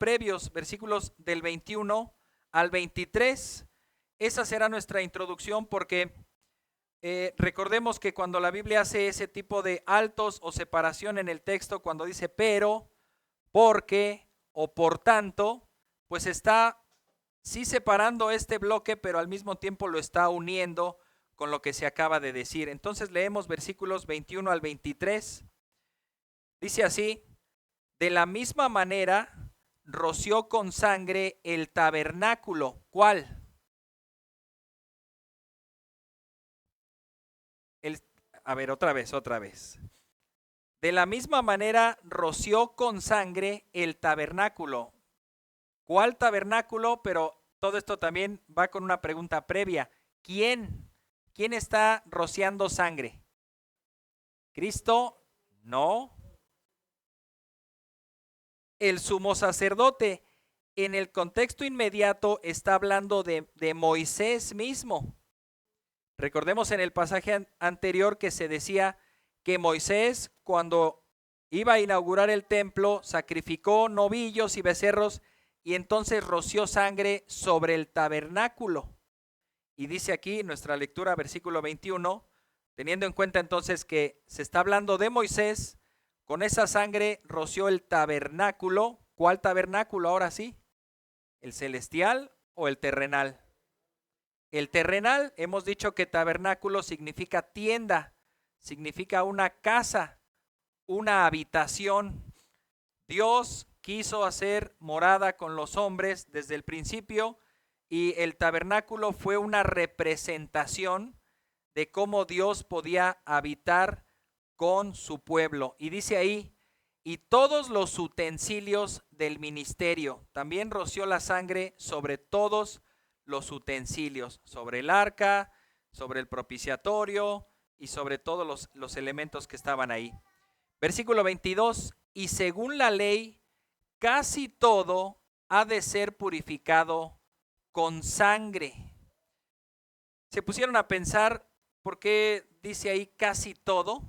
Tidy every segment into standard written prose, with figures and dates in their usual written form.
previos, versículos del 21 al 23. Esa será nuestra introducción porque recordemos que cuando la Biblia hace ese tipo de altos o separación en el texto, cuando dice pero, porque o por tanto, pues está sí separando este bloque, pero al mismo tiempo lo está uniendo con lo que se acaba de decir. Entonces leemos versículos 21 al 23. Dice así: de la misma manera roció con sangre el tabernáculo. ¿Cuál? El, a ver, otra vez. De la misma manera roció con sangre el tabernáculo. ¿Cuál tabernáculo? Pero todo esto también va con una pregunta previa. ¿Quién? ¿Quién está rociando sangre? ¿Cristo? No. El sumo sacerdote. En el contexto inmediato está hablando de Moisés mismo. Recordemos en el pasaje anterior que se decía que Moisés, cuando iba a inaugurar el templo, sacrificó novillos y becerros y entonces roció sangre sobre el tabernáculo. Y dice aquí nuestra lectura, versículo 21, teniendo en cuenta entonces que se está hablando de Moisés, con esa sangre roció el tabernáculo. ¿Cuál tabernáculo ahora sí? ¿El celestial o el terrenal? El terrenal, hemos dicho que tabernáculo significa tienda, significa una casa, una habitación. Dios quiso hacer morada con los hombres desde el principio y el tabernáculo fue una representación de cómo Dios podía habitar con su pueblo. Y dice ahí, y todos los utensilios del ministerio, también roció la sangre sobre todos los utensilios, sobre el arca, sobre el propiciatorio y sobre todos los elementos que estaban ahí. Versículo 22, y según la ley, casi todo ha de ser purificado con sangre. ¿Se pusieron a pensar por qué dice ahí casi todo?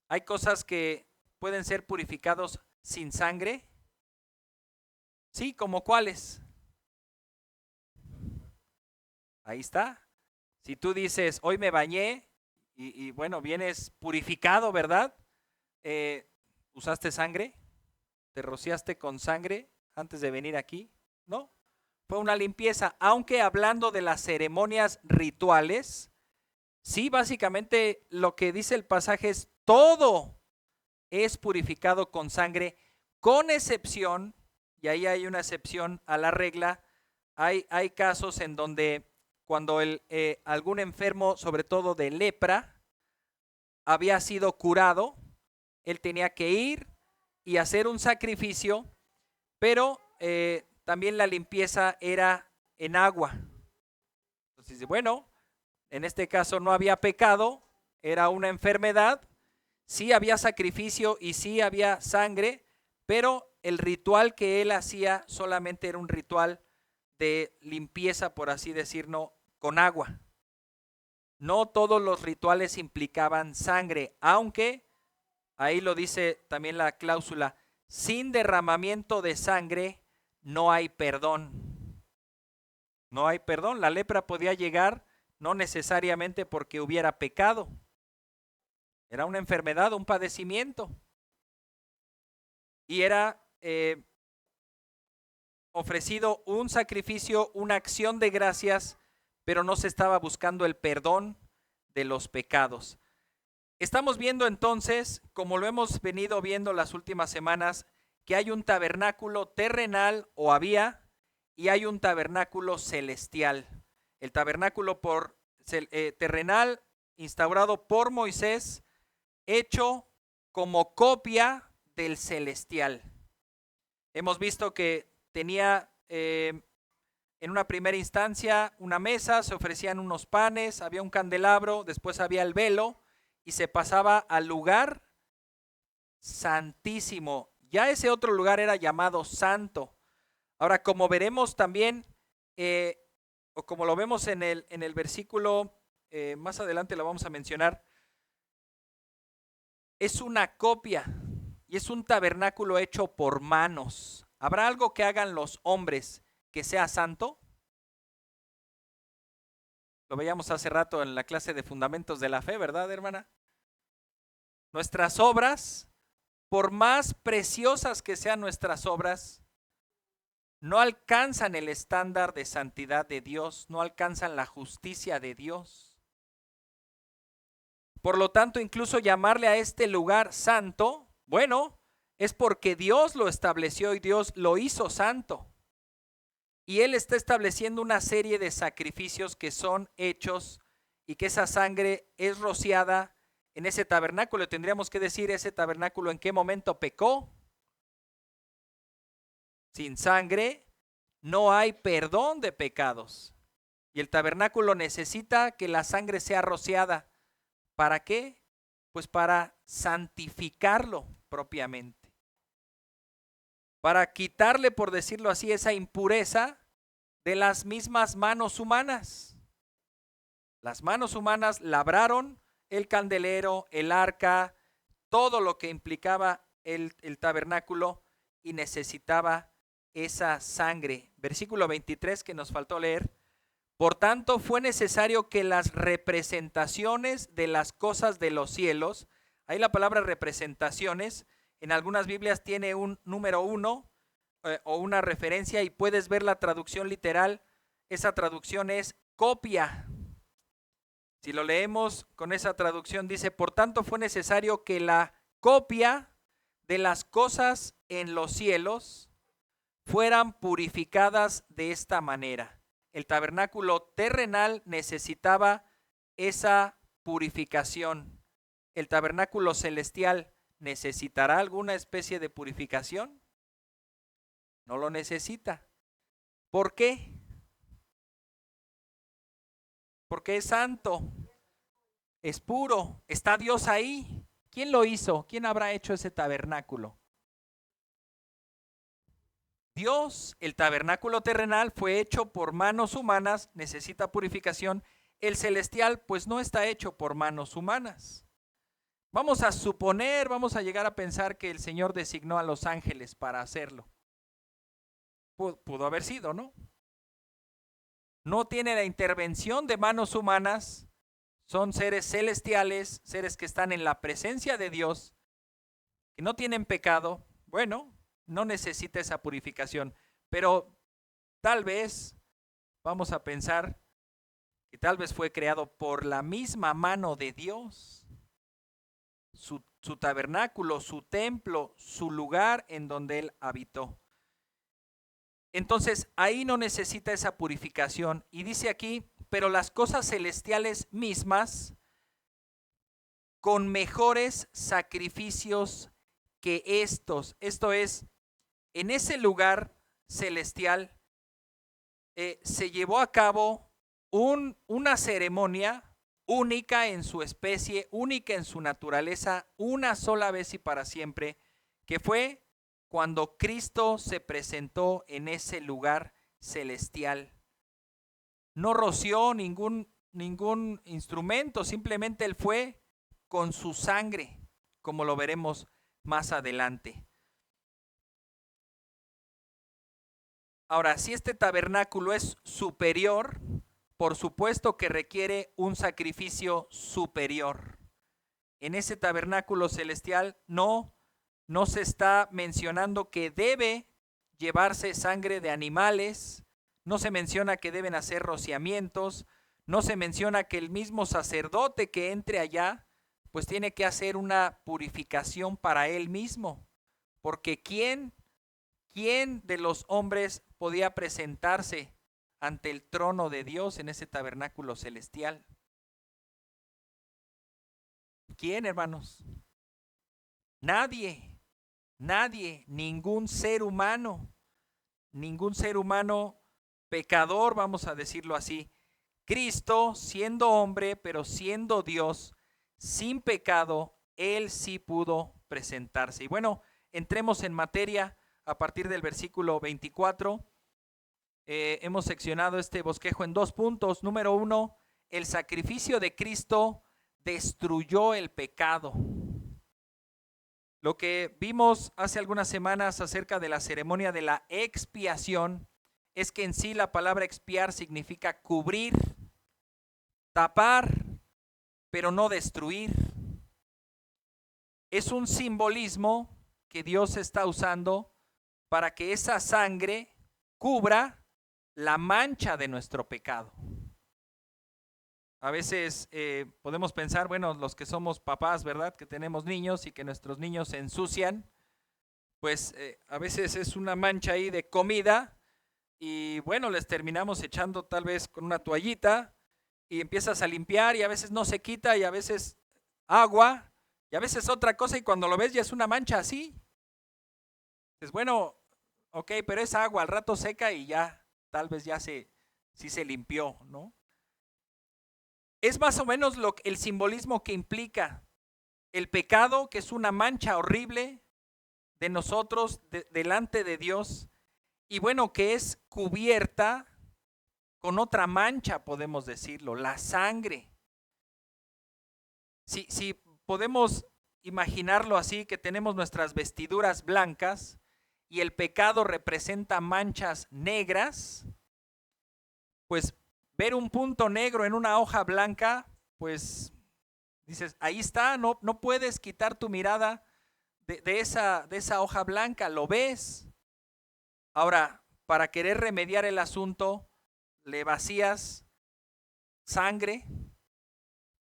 ¿Hay cosas que pueden ser purificados sin sangre? Sí, ¿como cuáles? Ahí está. Si tú dices, hoy me bañé y bueno, vienes purificado, ¿verdad? ¿Usaste sangre? ¿Te rociaste con sangre antes de venir aquí? No, fue una limpieza, aunque hablando de las ceremonias rituales, sí, básicamente lo que dice el pasaje es todo es purificado con sangre, con excepción, y ahí hay una excepción a la regla, hay casos en donde cuando algún enfermo, sobre todo de lepra, había sido curado, él tenía que ir y hacer un sacrificio, pero también la limpieza era en agua. Entonces, bueno, en este caso no había pecado, era una enfermedad, sí había sacrificio y sí había sangre, pero el ritual que él hacía solamente era un ritual de limpieza, por así decirlo, con agua. No todos los rituales implicaban sangre, aunque ahí lo dice también la cláusula, sin derramamiento de sangre no hay perdón. No hay perdón. La lepra podía llegar no necesariamente porque hubiera pecado. Era una enfermedad, un padecimiento. Y era ofrecido un sacrificio, una acción de gracias, pero no se estaba buscando el perdón de los pecados. Estamos viendo entonces, como lo hemos venido viendo las últimas semanas, que hay un tabernáculo terrenal o había, y hay un tabernáculo celestial. El tabernáculo terrenal instaurado por Moisés, hecho como copia del celestial. Hemos visto que tenía en una primera instancia una mesa, se ofrecían unos panes, había un candelabro, después había el velo y se pasaba al lugar santísimo. Ya ese otro lugar era llamado santo. Ahora, como veremos también, o como lo vemos en el versículo, más adelante lo vamos a mencionar, es una copia y es un tabernáculo hecho por manos. ¿Habrá algo que hagan los hombres que sea santo? Lo veíamos hace rato en la clase de Fundamentos de la Fe, ¿verdad, hermana? Nuestras obras, por más preciosas que sean nuestras obras, no alcanzan el estándar de santidad de Dios, no alcanzan la justicia de Dios. Por lo tanto, incluso llamarle a este lugar santo, bueno, es porque Dios lo estableció y Dios lo hizo santo. Y Él está estableciendo una serie de sacrificios que son hechos y que esa sangre es rociada en ese tabernáculo. Tendríamos que decir ese tabernáculo en qué momento pecó. Sin sangre no hay perdón de pecados. Y el tabernáculo necesita que la sangre sea rociada. ¿Para qué? Pues para santificarlo propiamente. Para quitarle, por decirlo así, esa impureza de las mismas manos humanas. Las manos humanas labraron el candelero, el arca, todo lo que implicaba el tabernáculo y necesitaba esa sangre. Versículo 23 que nos faltó leer. Por tanto, fue necesario que las representaciones de las cosas de los cielos, ahí la palabra representaciones, en algunas Biblias tiene un número 1 o una referencia y puedes ver la traducción literal. Esa traducción es copia. Si lo leemos con esa traducción dice, por tanto fue necesario que la copia de las cosas en los cielos fueran purificadas de esta manera. El tabernáculo terrenal necesitaba esa purificación. ¿El tabernáculo celestial necesitará alguna especie de purificación? No lo necesita. ¿Por qué? Porque es santo, es puro, está Dios ahí. ¿Quién lo hizo? ¿Quién habrá hecho ese tabernáculo? Dios. El tabernáculo terrenal fue hecho por manos humanas, necesita purificación. El celestial pues no está hecho por manos humanas. Vamos a suponer, vamos a llegar a pensar que el Señor designó a los ángeles para hacerlo. Pudo haber sido, ¿no? No tiene la intervención de manos humanas, son seres celestiales, seres que están en la presencia de Dios, que no tienen pecado. Bueno, no necesita esa purificación, pero tal vez vamos a pensar que tal vez fue creado por la misma mano de Dios, su tabernáculo, su templo, su lugar en donde Él habitó. Entonces ahí no necesita esa purificación. Y dice aquí, pero las cosas celestiales mismas, con mejores sacrificios que estos. Esto es, en ese lugar celestial se llevó a cabo una ceremonia única en su especie, única en su naturaleza, una sola vez y para siempre, que fue cuando Cristo se presentó en ese lugar celestial. No roció ningún instrumento, simplemente Él fue con su sangre, como lo veremos más adelante. Ahora, si este tabernáculo es superior, por supuesto que requiere un sacrificio superior. En ese tabernáculo celestial no se está mencionando que debe llevarse sangre de animales, no se menciona que deben hacer rociamientos, no se menciona que el mismo sacerdote que entre allá, pues tiene que hacer una purificación para él mismo, porque ¿quién de los hombres podía presentarse ante el trono de Dios en ese tabernáculo celestial? ¿Quién, hermanos? Nadie, ningún ser humano pecador, vamos a decirlo así. Cristo, siendo hombre, pero siendo Dios, sin pecado, Él sí pudo presentarse. Y bueno, entremos en materia a partir del versículo 24. Hemos seccionado este bosquejo en 2 puntos. Número 1, el sacrificio de Cristo destruyó el pecado. Lo que vimos hace algunas semanas acerca de la ceremonia de la expiación es que en sí la palabra expiar significa cubrir, tapar, pero no destruir. Es un simbolismo que Dios está usando para que esa sangre cubra la mancha de nuestro pecado. A veces podemos pensar, bueno, los que somos papás, ¿verdad? Que tenemos niños y que nuestros niños se ensucian, pues a veces es una mancha ahí de comida y bueno, les terminamos echando tal vez con una toallita y empiezas a limpiar y a veces no se quita y a veces agua y a veces otra cosa y cuando lo ves ya es una mancha así. Pues bueno, ok, pero es agua, al rato seca y ya, tal vez ya sí se limpió, ¿no? Es más o menos el simbolismo que implica el pecado, que es una mancha horrible de nosotros delante de Dios, y bueno, que es cubierta con otra mancha, podemos decirlo, la sangre. Si podemos imaginarlo así, que tenemos nuestras vestiduras blancas y el pecado representa manchas negras, pues ver un punto negro en una hoja blanca, pues dices, ahí está, no puedes quitar tu mirada de esa hoja blanca, lo ves. Ahora, para querer remediar el asunto, le vacías sangre.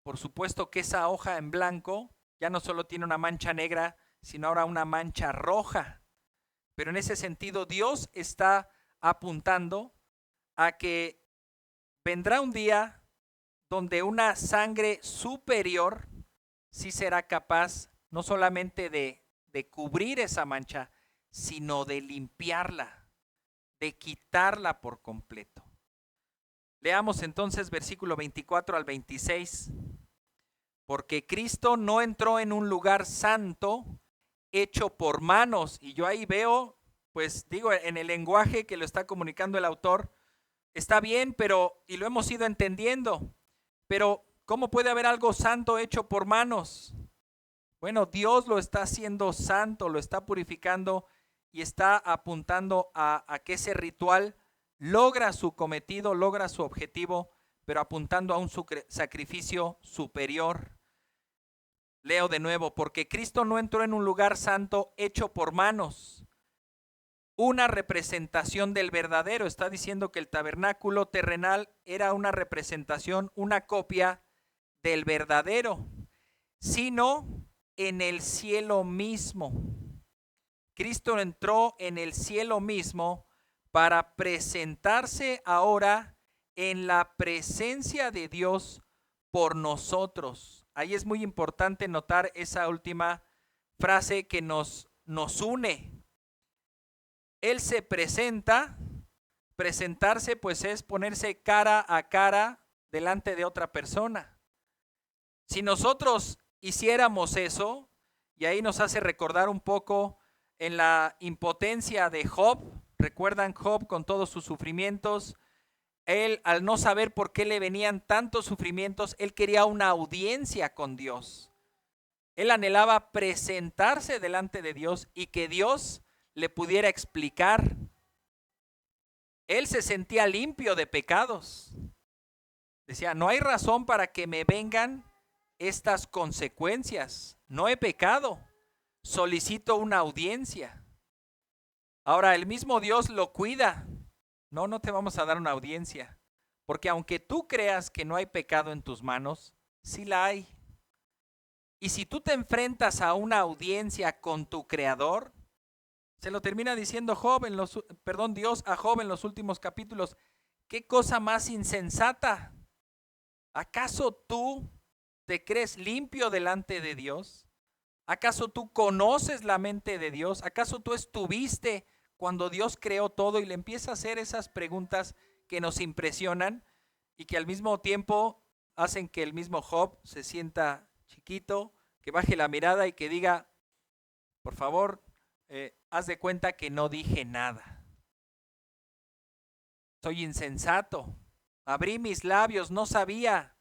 Por supuesto que esa hoja en blanco ya no solo tiene una mancha negra, sino ahora una mancha roja. Pero en ese sentido, Dios está apuntando a que vendrá un día donde una sangre superior sí será capaz no solamente de cubrir esa mancha, sino de limpiarla, de quitarla por completo. Leamos entonces versículo 24 al 26. Porque Cristo no entró en un lugar santo hecho por manos. Y yo ahí veo, pues digo, en el lenguaje que lo está comunicando el autor, está bien, pero, y lo hemos ido entendiendo, pero ¿cómo puede haber algo santo hecho por manos? Bueno, Dios lo está haciendo santo, lo está purificando y está apuntando a que ese ritual logra su cometido, logra su objetivo, pero apuntando a un sacrificio superior. Leo de nuevo, porque Cristo no entró en un lugar santo hecho por manos, una representación del verdadero. Está diciendo que el tabernáculo terrenal era una representación, una copia del verdadero, sino en el cielo mismo. Cristo entró en el cielo mismo para presentarse ahora en la presencia de Dios por nosotros. Ahí es muy importante notar esa última frase que nos une. Él se presenta, presentarse pues es ponerse cara a cara delante de otra persona. Si nosotros hiciéramos eso, y ahí nos hace recordar un poco en la impotencia de Job, recuerdan Job con todos sus sufrimientos, él al no saber por qué le venían tantos sufrimientos, él quería una audiencia con Dios. Él anhelaba presentarse delante de Dios y que Dios le pudiera explicar. Él se sentía limpio de pecados. Decía, no hay razón para que me vengan estas consecuencias. No he pecado. Solicito una audiencia. Ahora, el mismo Dios lo cuida. No te vamos a dar una audiencia. Porque aunque tú creas que no hay pecado en tus manos, sí la hay. Y si tú te enfrentas a una audiencia con tu Creador, se lo termina diciendo Dios a Job en los últimos capítulos, ¿qué cosa más insensata? ¿Acaso tú te crees limpio delante de Dios? ¿Acaso tú conoces la mente de Dios? ¿Acaso tú estuviste cuando Dios creó todo? Y le empieza a hacer esas preguntas que nos impresionan y que al mismo tiempo hacen que el mismo Job se sienta chiquito, que baje la mirada y que diga, por favor, haz de cuenta que no dije nada. Soy insensato. Abrí mis labios, no sabía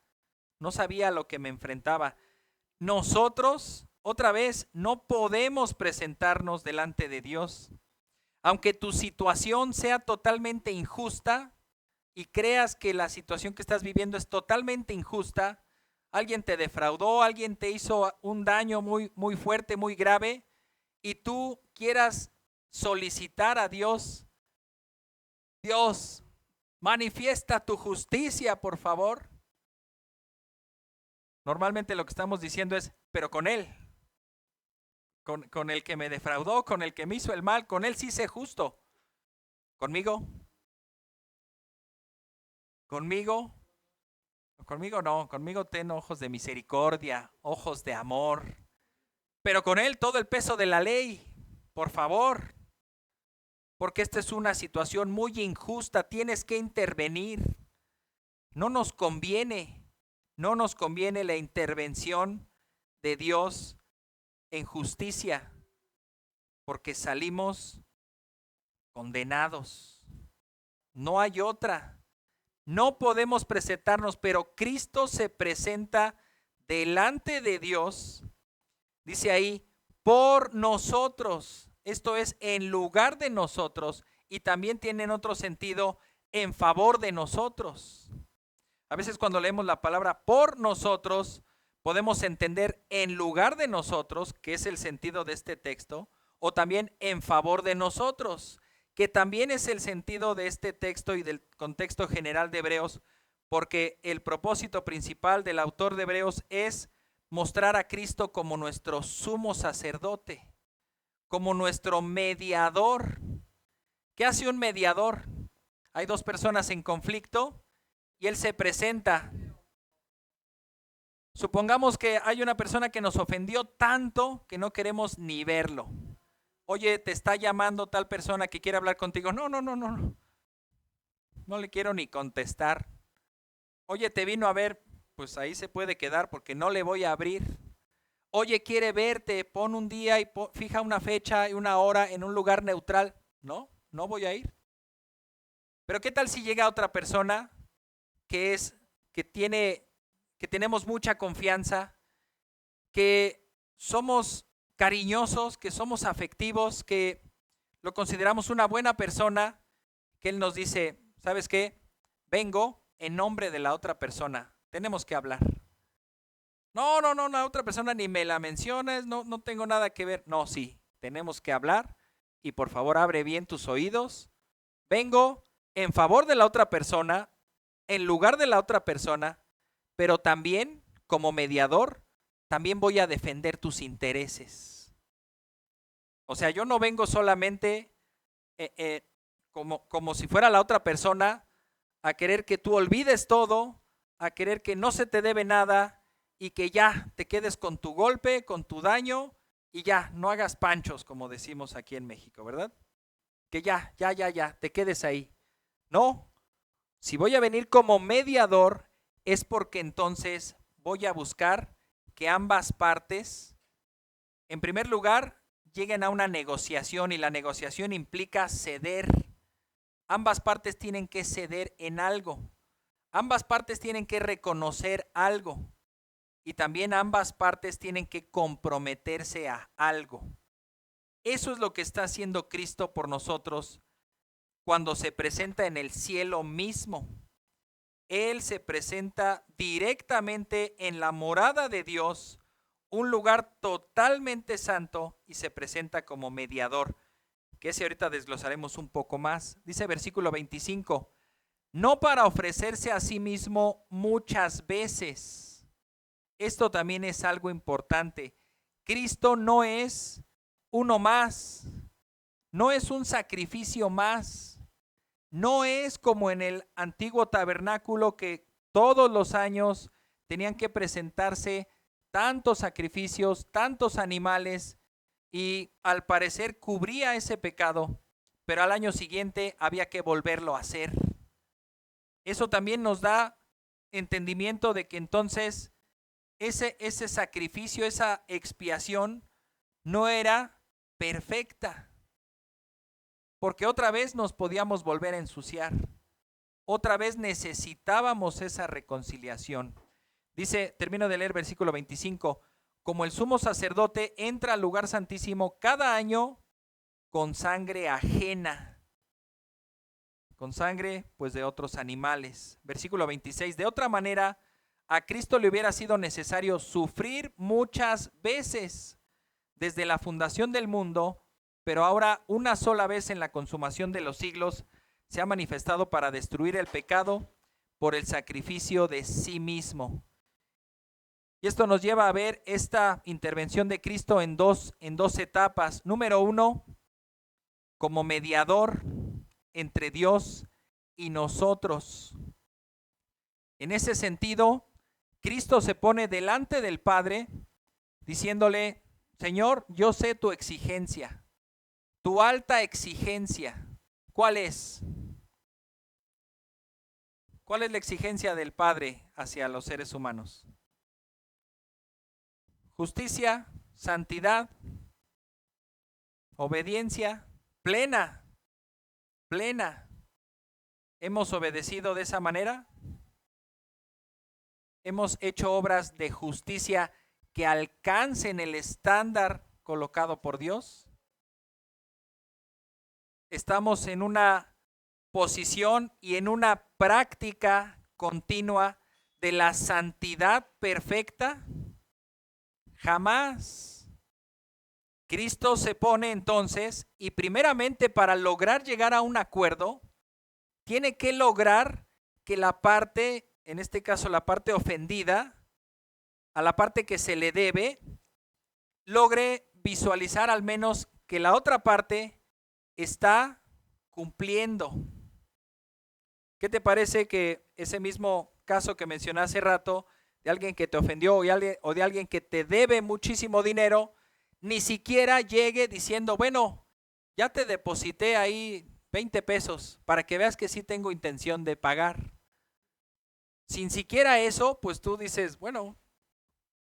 a lo que me enfrentaba. Nosotros Otra vez, no podemos presentarnos delante de Dios. Aunque tu situación sea totalmente injusta y creas que la situación que estás viviendo es totalmente injusta, alguien te defraudó, alguien te hizo un daño muy, muy fuerte, muy grave, y tú quieras solicitar a Dios, Dios, manifiesta tu justicia, por favor. Normalmente lo que estamos diciendo es, pero con Él, con el que me defraudó, con el que me hizo el mal, con Él sí sé justo. ¿Conmigo? ¿Conmigo? Conmigo no, conmigo ten ojos de misericordia, ojos de amor, pero con Él todo el peso de la ley, por favor, porque esta es una situación muy injusta, tienes que intervenir. No nos conviene, no nos conviene la intervención de Dios en justicia, porque salimos condenados. No hay otra. No podemos presentarnos, pero Cristo se presenta delante de Dios, dice ahí, por nosotros. Esto es en lugar de nosotros, y también tiene en otro sentido en favor de nosotros. A veces cuando leemos la palabra por nosotros, podemos entender en lugar de nosotros, que es el sentido de este texto, o también en favor de nosotros, que también es el sentido de este texto y del contexto general de Hebreos, porque el propósito principal del autor de Hebreos es mostrar a Cristo como nuestro sumo sacerdote, como nuestro mediador. ¿Qué hace un mediador? Hay dos personas en conflicto y él se presenta. Supongamos que hay una persona que nos ofendió tanto que no queremos ni verlo. Oye, te está llamando tal persona que quiere hablar contigo. No, no, no, no, no. No le quiero ni contestar. Oye, te vino a ver, pues ahí se puede quedar porque no le voy a abrir. Oye, quiere verte, pon un día y fija una fecha y una hora en un lugar neutral. No, no voy a ir. Pero ¿qué tal si llega otra persona que tenemos mucha confianza, que somos cariñosos, que somos afectivos, que lo consideramos una buena persona, que él nos dice, ¿sabes qué? Vengo en nombre de la otra persona, tenemos que hablar. No, no, no, la otra persona ni me la menciones, no, no tengo nada que ver. No, sí, tenemos que hablar y por favor abre bien tus oídos. Vengo en favor de la otra persona, en lugar de la otra persona, pero también como mediador, también voy a defender tus intereses. O sea, yo no vengo solamente como si fuera la otra persona a querer que tú olvides todo, a querer que no se te debe nada y que ya te quedes con tu golpe, con tu daño y ya, no hagas panchos, como decimos aquí en México, ¿verdad? Que ya, te quedes ahí. No, si voy a venir como mediador es porque entonces voy a buscar que ambas partes, en primer lugar, lleguen a una negociación y la negociación implica ceder. Ambas partes tienen que ceder en algo. Ambas partes tienen que reconocer algo. Y también ambas partes tienen que comprometerse a algo. Eso es lo que está haciendo Cristo por nosotros cuando se presenta en el cielo mismo. Él se presenta directamente en la morada de Dios, un lugar totalmente santo, y se presenta como mediador, que ese ahorita desglosaremos un poco más. Dice versículo 25, no para ofrecerse a sí mismo muchas veces. Esto también es algo importante. Cristo no es uno más, no es un sacrificio más. No es como en el antiguo tabernáculo que todos los años tenían que presentarse tantos sacrificios, tantos animales, y al parecer cubría ese pecado, pero al año siguiente había que volverlo a hacer. Eso también nos da entendimiento de que entonces ese sacrificio, esa expiación no era perfecta. Porque otra vez nos podíamos volver a ensuciar. Otra vez necesitábamos esa reconciliación. Dice, termino de leer versículo 25. como el sumo sacerdote entra al lugar santísimo cada año con sangre ajena, con sangre pues de otros animales. Versículo 26, de otra manera, a Cristo le hubiera sido necesario sufrir muchas veces desde la fundación del mundo, pero ahora una sola vez en la consumación de los siglos se ha manifestado para destruir el pecado por el sacrificio de sí mismo. Y esto nos lleva a ver esta intervención de Cristo en dos etapas. Número uno, como mediador entre Dios y nosotros. En ese sentido, Cristo se pone delante del Padre diciéndole: Señor, yo sé tu exigencia, tu alta exigencia. ¿Cuál es? ¿Cuál es la exigencia del Padre hacia los seres humanos? Justicia, santidad, obediencia plena, plena. ¿Hemos obedecido de esa manera? ¿Hemos hecho obras de justicia que alcancen el estándar colocado por Dios? ¿Estamos en una posición y en una práctica continua de la santidad perfecta? Jamás. Cristo se pone entonces, y primeramente para lograr llegar a un acuerdo, tiene que lograr que la parte, en este caso la parte ofendida, a la parte que se le debe, logre visualizar al menos que la otra parte está cumpliendo. ¿Qué te parece que ese mismo caso que mencioné hace rato, de alguien que te ofendió o de alguien que te debe muchísimo dinero, ni siquiera llegue diciendo, bueno, ya te deposité ahí 20 pesos para que veas que sí tengo intención de pagar? Sin siquiera eso, pues tú dices, bueno,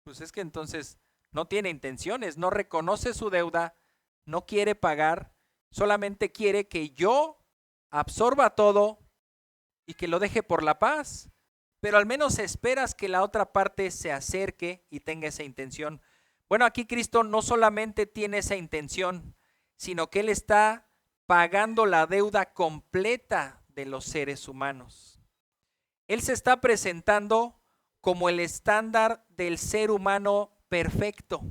pues es que entonces no tiene intenciones, no reconoce su deuda, no quiere pagar, solamente quiere que yo absorba todo y que lo deje por la paz. Pero al menos esperas que la otra parte se acerque y tenga esa intención. Bueno, aquí Cristo no solamente tiene esa intención, sino que Él está pagando la deuda completa de los seres humanos. Él se está presentando como el estándar del ser humano perfecto.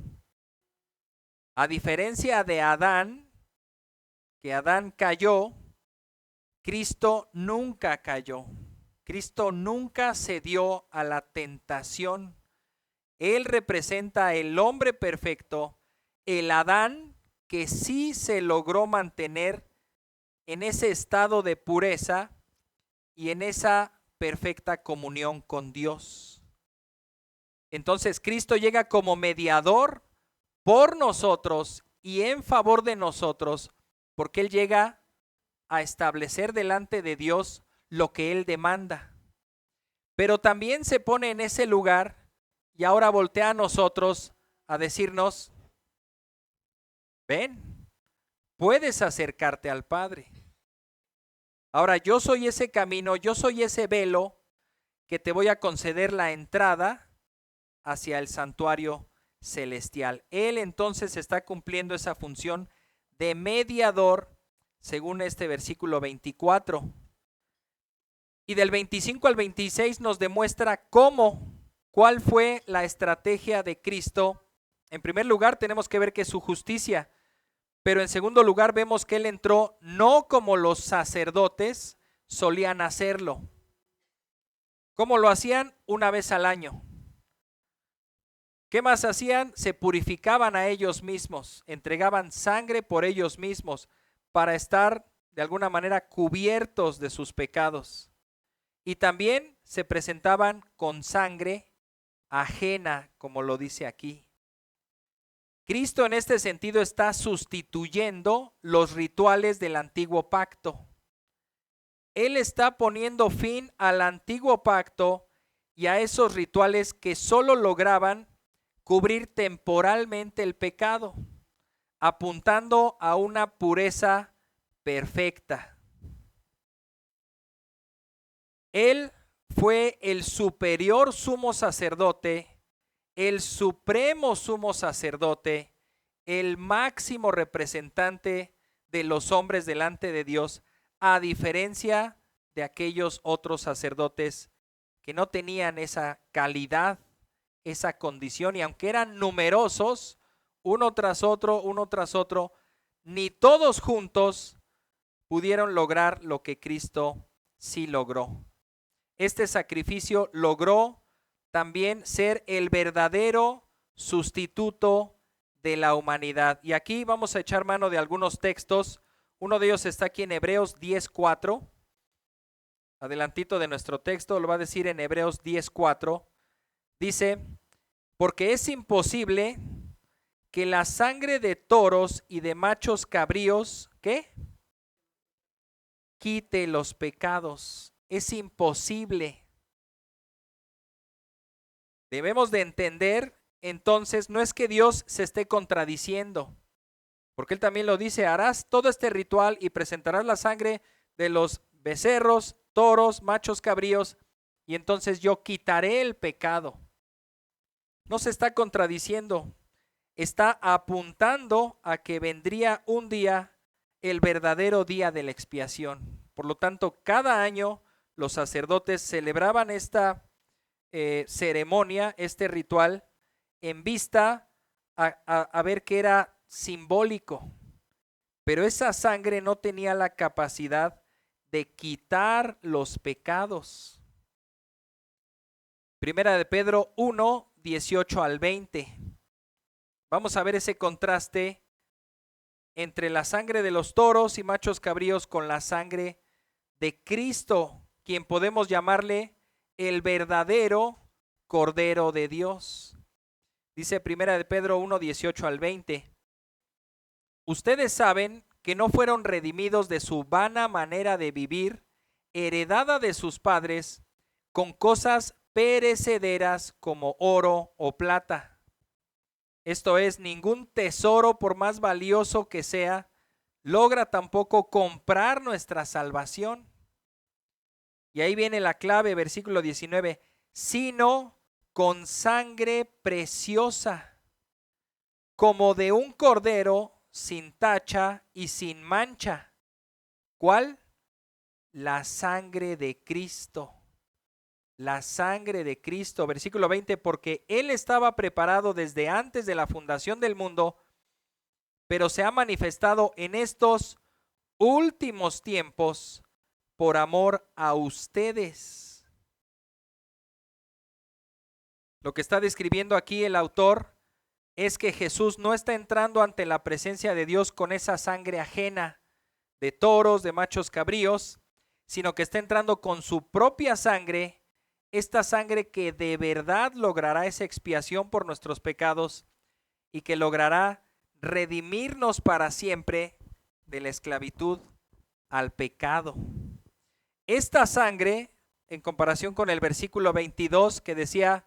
A diferencia de Adán, que Adán cayó, Cristo nunca cayó. Cristo nunca cedió a la tentación. Él representa el hombre perfecto, el Adán que sí se logró mantener en ese estado de pureza y en esa perfecta comunión con Dios. Entonces Cristo llega como mediador por nosotros y en favor de nosotros, porque Él llega a establecer delante de Dios lo que Él demanda. Pero también se pone en ese lugar y ahora voltea a nosotros a decirnos, ven, puedes acercarte al Padre. Ahora yo soy ese camino, yo soy ese velo que te voy a conceder la entrada hacia el santuario celestial. Él entonces está cumpliendo esa función de mediador según este versículo 24. Y del 25 al 26 nos demuestra cuál fue la estrategia de Cristo. En primer lugar, tenemos que ver que es su justicia, pero en segundo lugar vemos que Él entró no como los sacerdotes solían hacerlo. ¿Cómo lo hacían? Una vez al año. ¿Qué más hacían? Se purificaban a ellos mismos, entregaban sangre por ellos mismos para estar de alguna manera cubiertos de sus pecados. Y también se presentaban con sangre ajena, como lo dice aquí. Cristo en este sentido está sustituyendo los rituales del antiguo pacto. Él está poniendo fin al antiguo pacto y a esos rituales que solo lograban cubrir temporalmente el pecado, apuntando a una pureza perfecta. Él fue el superior sumo sacerdote el supremo sumo sacerdote, el máximo representante de los hombres delante de Dios, a diferencia de aquellos otros sacerdotes que no tenían esa calidad, esa condición, y aunque eran numerosos, uno tras otro, ni todos juntos pudieron lograr lo que Cristo sí logró. Este sacrificio logró también ser el verdadero sustituto de la humanidad. Y aquí vamos a echar mano de algunos textos. Uno de ellos está aquí en Hebreos 10:4. Adelantito de nuestro texto, lo va a decir en Hebreos 10:4. Dice, porque es imposible que la sangre de toros y de machos cabríos, ¿qué? Quite los pecados. Es imposible. Debemos de entender, entonces, no es que Dios se esté contradiciendo, porque Él también lo dice, harás todo este ritual y presentarás la sangre de los becerros, toros, machos cabríos, y entonces yo quitaré el pecado. No se está contradiciendo, está apuntando a que vendría un día, el verdadero día de la expiación. Por lo tanto, cada año los sacerdotes celebraban esta ceremonia, este ritual, en vista a ver que era simbólico, pero esa sangre no tenía la capacidad de quitar los pecados. Primera de Pedro 1, 18 al 20. Vamos a ver ese contraste entre la sangre de los toros y machos cabríos con la sangre de Cristo, quien podemos llamarle el verdadero Cordero de Dios. Dice Primera de Pedro 1, 18 al 20. Ustedes saben que no fueron redimidos de su vana manera de vivir, heredada de sus padres, con cosas perecederas como oro o plata. Esto es, ningún tesoro, por más valioso que sea, logra tampoco comprar nuestra salvación. Y ahí viene la clave, versículo 19, sino con sangre preciosa, como de un cordero sin tacha y sin mancha. ¿Cuál? La sangre de Cristo. La sangre de Cristo. Versículo 20, porque Él estaba preparado desde antes de la fundación del mundo, pero se ha manifestado en estos últimos tiempos por amor a ustedes. Lo que está describiendo aquí el autor es que Jesús no está entrando ante la presencia de Dios con esa sangre ajena de toros, de machos cabríos, sino que está entrando con su propia sangre, esta sangre que de verdad logrará esa expiación por nuestros pecados y que logrará redimirnos para siempre de la esclavitud al pecado. Esta sangre, en comparación con el versículo 22 que decía,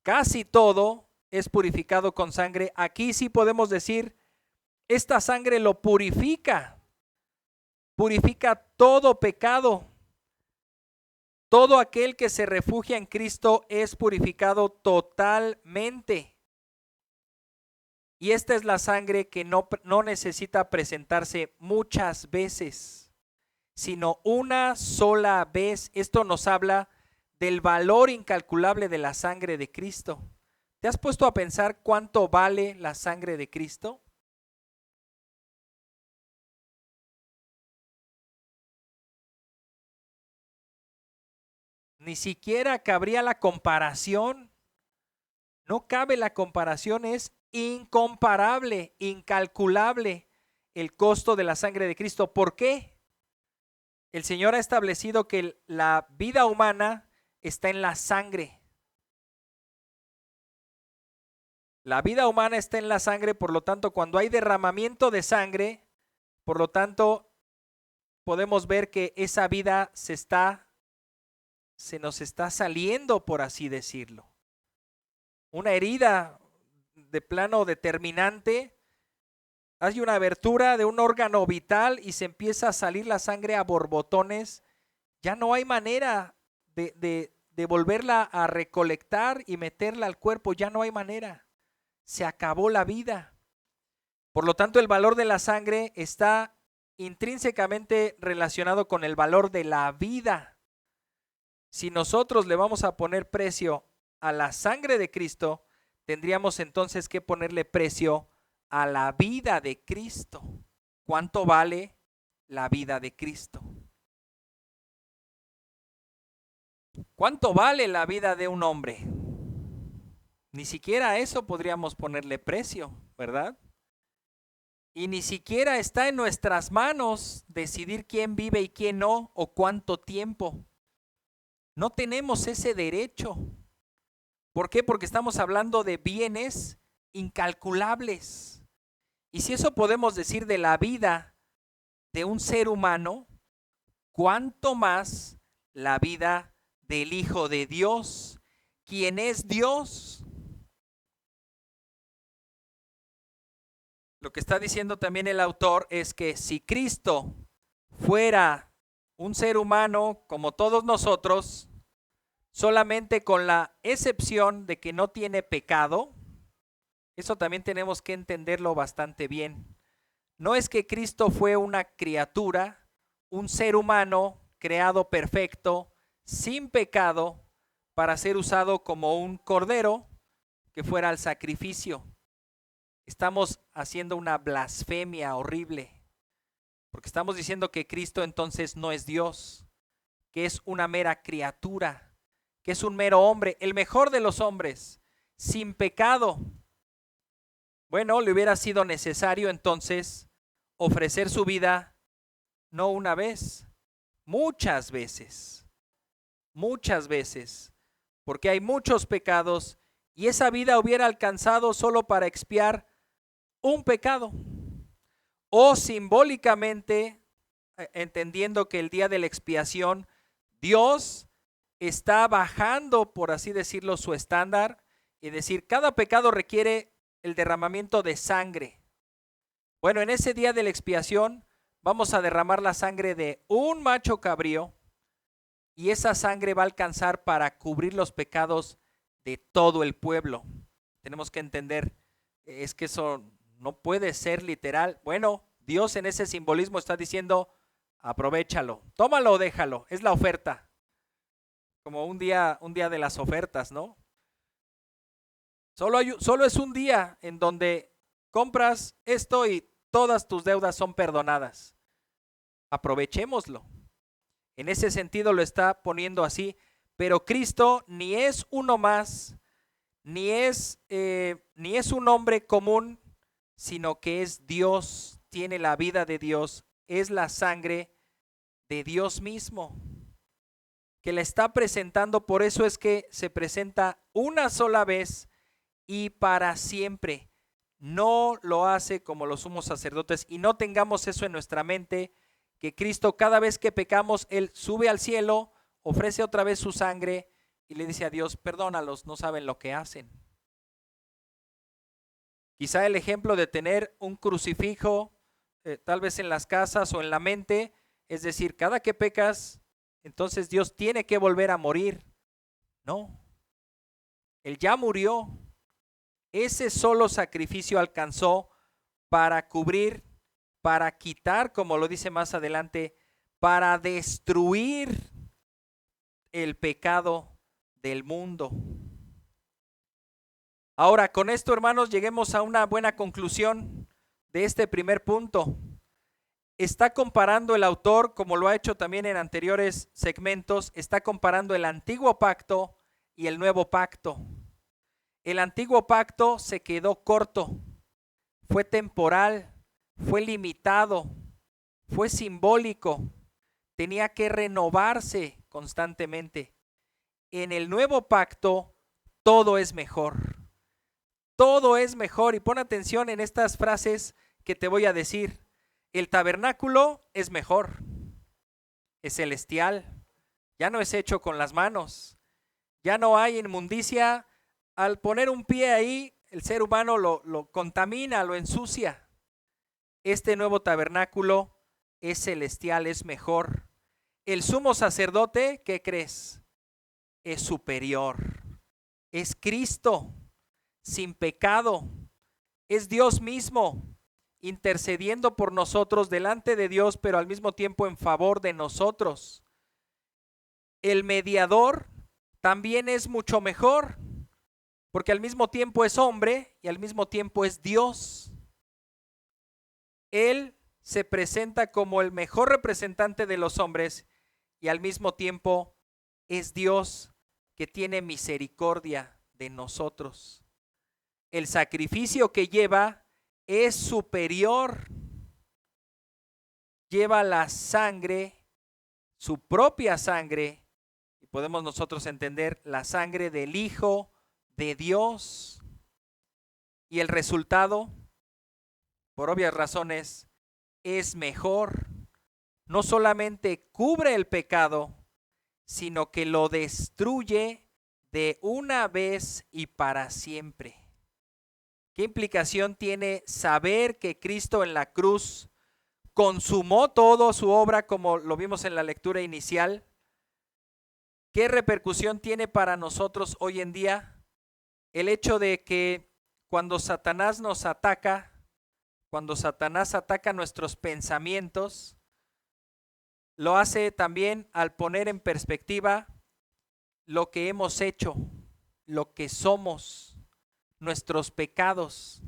casi todo es purificado con sangre, aquí sí podemos decir, esta sangre lo purifica, purifica todo pecado. Todo aquel que se refugia en Cristo es purificado totalmente. Y esta es la sangre que no necesita presentarse muchas veces, sino una sola vez. Esto nos habla del valor incalculable de la sangre de Cristo. ¿Te has puesto a pensar cuánto vale la sangre de Cristo? Ni siquiera cabría la comparación. No cabe la comparación, es incomparable, incalculable el costo de la sangre de Cristo. ¿Por qué? El Señor ha establecido que la vida humana está en la sangre. La vida humana está en la sangre, por lo tanto, cuando hay derramamiento de sangre, por lo tanto, podemos ver que esa vida se nos está saliendo, por así decirlo. Una herida de plano determinante, hay una abertura de un órgano vital y se empieza a salir la sangre a borbotones, ya no hay manera de de volverla a recolectar y meterla al cuerpo. Ya no hay manera. Se acabó la vida. Por lo tanto, el valor de la sangre está intrínsecamente relacionado con el valor de la vida. Si nosotros le vamos a poner precio a la sangre de Cristo, tendríamos entonces que ponerle precio a la vida de Cristo. ¿Cuánto vale la vida de Cristo? ¿Cuánto vale la vida de un hombre? Ni siquiera a eso podríamos ponerle precio, ¿verdad? Y ni siquiera está en nuestras manos decidir quién vive y quién no, o cuánto tiempo. No tenemos ese derecho. ¿Por qué? Porque estamos hablando de bienes incalculables. Y si eso podemos decir de la vida de un ser humano, ¿cuánto más la vida del Hijo de Dios, quien es Dios? Lo que está diciendo también el autor es que si Cristo fuera un ser humano como todos nosotros, solamente con la excepción de que no tiene pecado, eso también tenemos que entenderlo bastante bien. No es que Cristo fue una criatura, un ser humano creado perfecto, sin pecado, para ser usado como un cordero que fuera al sacrificio. Estamos haciendo una blasfemia horrible, porque estamos diciendo que Cristo entonces no es Dios, que es una mera criatura, que es un mero hombre, el mejor de los hombres, sin pecado. Bueno, le hubiera sido necesario entonces ofrecer su vida no una vez, muchas veces, porque hay muchos pecados y esa vida hubiera alcanzado solo para expiar un pecado. O simbólicamente, entendiendo que el día de la expiación, Dios está bajando, por así decirlo, su estándar y decir, cada pecado requiere el derramamiento de sangre. Bueno, en ese día de la expiación vamos a derramar la sangre de un macho cabrío y esa sangre va a alcanzar para cubrir los pecados de todo el pueblo. Tenemos que entender, es que eso no puede ser literal. Bueno, Dios en ese simbolismo está diciendo, aprovéchalo, tómalo o déjalo, es la oferta. Como un día de las ofertas, ¿no? Solo es un día en donde compras esto y todas tus deudas son perdonadas. Aprovechémoslo. En ese sentido lo está poniendo así, pero Cristo ni es uno más, ni es un hombre común, sino que es Dios, tiene la vida de Dios, es la sangre de Dios mismo, que la está presentando. Por eso es que se presenta una sola vez y para siempre. No lo hace como los sumos sacerdotes, y no tengamos eso en nuestra mente, que Cristo cada vez que pecamos, Él sube al cielo, ofrece otra vez su sangre y le dice a Dios, perdónalos, no saben lo que hacen. Quizá el ejemplo de tener un crucifijo, tal vez en las casas o en la mente, es decir, cada que pecas, entonces Dios tiene que volver a morir. No, Él ya murió. Ese solo sacrificio alcanzó para cubrir, para quitar, como lo dice más adelante, para destruir el pecado del mundo. Ahora, con esto, hermanos, lleguemos a una buena conclusión de este primer punto. Está comparando el autor, como lo ha hecho también en anteriores segmentos, está comparando el antiguo pacto y el nuevo pacto. El antiguo pacto se quedó corto, fue temporal, fue limitado, fue simbólico, tenía que renovarse constantemente. En el nuevo pacto todo es mejor. Todo es mejor, y pon atención en estas frases que te voy a decir. El tabernáculo es mejor, es celestial, ya no es hecho con las manos, ya no hay inmundicia. Al poner un pie ahí, el ser humano lo contamina, lo ensucia. Este nuevo tabernáculo es celestial, es mejor. El sumo sacerdote, ¿qué crees? es superior. Es Cristo, sin pecado. Es Dios mismo, intercediendo por nosotros delante de Dios, pero al mismo tiempo en favor de nosotros. El mediador también es mucho mejor, porque al mismo tiempo es hombre y al mismo tiempo es Dios. Él se presenta como el mejor representante de los hombres y al mismo tiempo es Dios que tiene misericordia de nosotros. El sacrificio que lleva es superior. Lleva la sangre, su propia sangre, y podemos nosotros entender la sangre del Hijo de Dios. Y el resultado, por obvias razones, es mejor. No solamente cubre el pecado, sino que lo destruye de una vez y para siempre. ¿Qué implicación tiene saber que Cristo en la cruz consumó toda su obra, como lo vimos en la lectura inicial? ¿Qué repercusión tiene para nosotros hoy en día el hecho de que cuando Satanás nos ataca, cuando Satanás ataca nuestros pensamientos, lo hace también al poner en perspectiva lo que hemos hecho, lo que somos, nuestros pecados?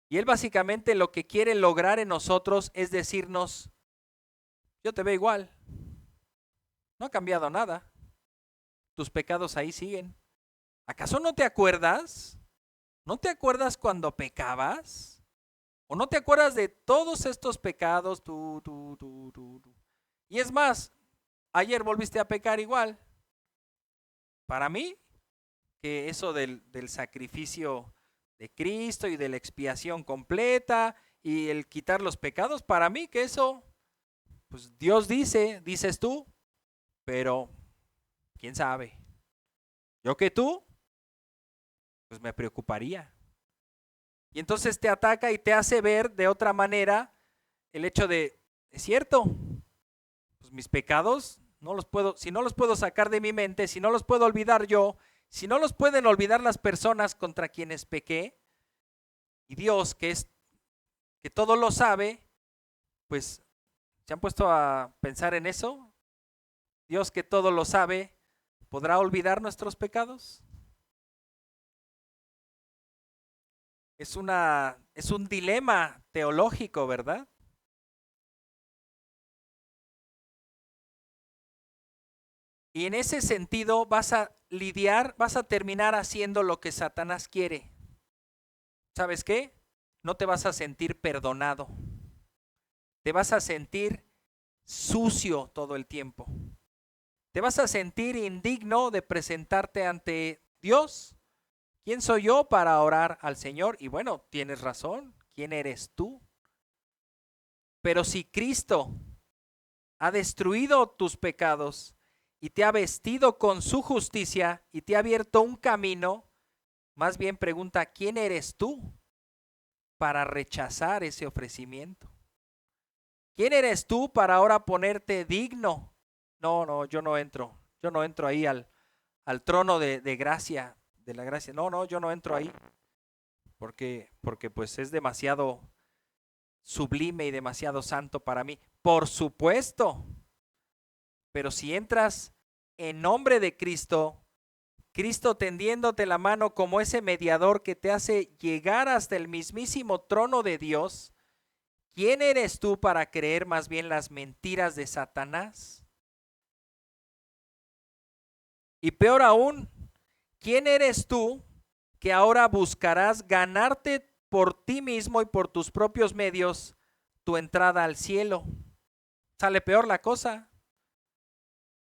Y él básicamente lo que quiere lograr en nosotros es decirnos, yo te veo igual, no ha cambiado nada, tus pecados ahí siguen. ¿Acaso no te acuerdas? ¿No te acuerdas cuando pecabas? ¿O no te acuerdas de todos estos pecados? Tú? Y es más, ayer volviste a pecar igual. Para mí, que eso del sacrificio de Cristo y de la expiación completa y el quitar los pecados, para mí que eso, pues Dios dice, dices tú, pero quién sabe. Yo que tú, pues me preocuparía. Y entonces te ataca y te hace ver de otra manera el hecho de, es cierto, pues mis pecados no los puedo, si no los puedo sacar de mi mente, si no los puedo olvidar yo, si no los pueden olvidar las personas contra quienes pequé, y Dios que todo lo sabe, pues ¿se han puesto a pensar en eso? Dios que todo lo sabe, ¿podrá olvidar nuestros pecados? Es un dilema teológico, ¿verdad? Y en ese sentido vas a terminar haciendo lo que Satanás quiere. ¿Sabes qué? No te vas a sentir perdonado. Te vas a sentir sucio todo el tiempo. Te vas a sentir indigno de presentarte ante Dios. ¿Quién soy yo para orar al Señor? Y bueno, tienes razón. ¿Quién eres tú? Pero si Cristo ha destruido tus pecados y te ha vestido con su justicia y te ha abierto un camino, más bien pregunta, ¿quién eres tú para rechazar ese ofrecimiento? ¿Quién eres tú para ahora ponerte digno? No, yo no entro ahí al trono de gracia, de la gracia. No, yo no entro ahí, porque pues es demasiado sublime y demasiado santo para mí. Por supuesto, pero si entras en nombre de Cristo, Cristo tendiéndote la mano como ese mediador que te hace llegar hasta el mismísimo trono de Dios, ¿quién eres tú para creer más bien las mentiras de Satanás? Y peor aún, ¿quién eres tú que ahora buscarás ganarte por ti mismo y por tus propios medios tu entrada al cielo? Sale peor la cosa.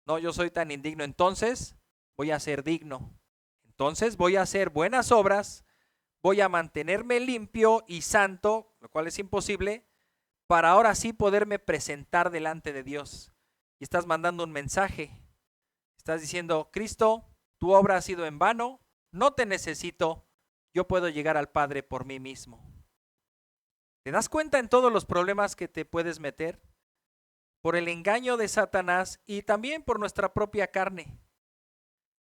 No, yo soy tan indigno, entonces voy a ser digno. Entonces voy a hacer buenas obras, voy a mantenerme limpio y santo, lo cual es imposible, para ahora sí poderme presentar delante de Dios. Y estás mandando un mensaje. Estás diciendo, Cristo, tu obra ha sido en vano, no te necesito, yo puedo llegar al Padre por mí mismo. ¿Te das cuenta en todos los problemas que te puedes meter? Por el engaño de Satanás y también por nuestra propia carne.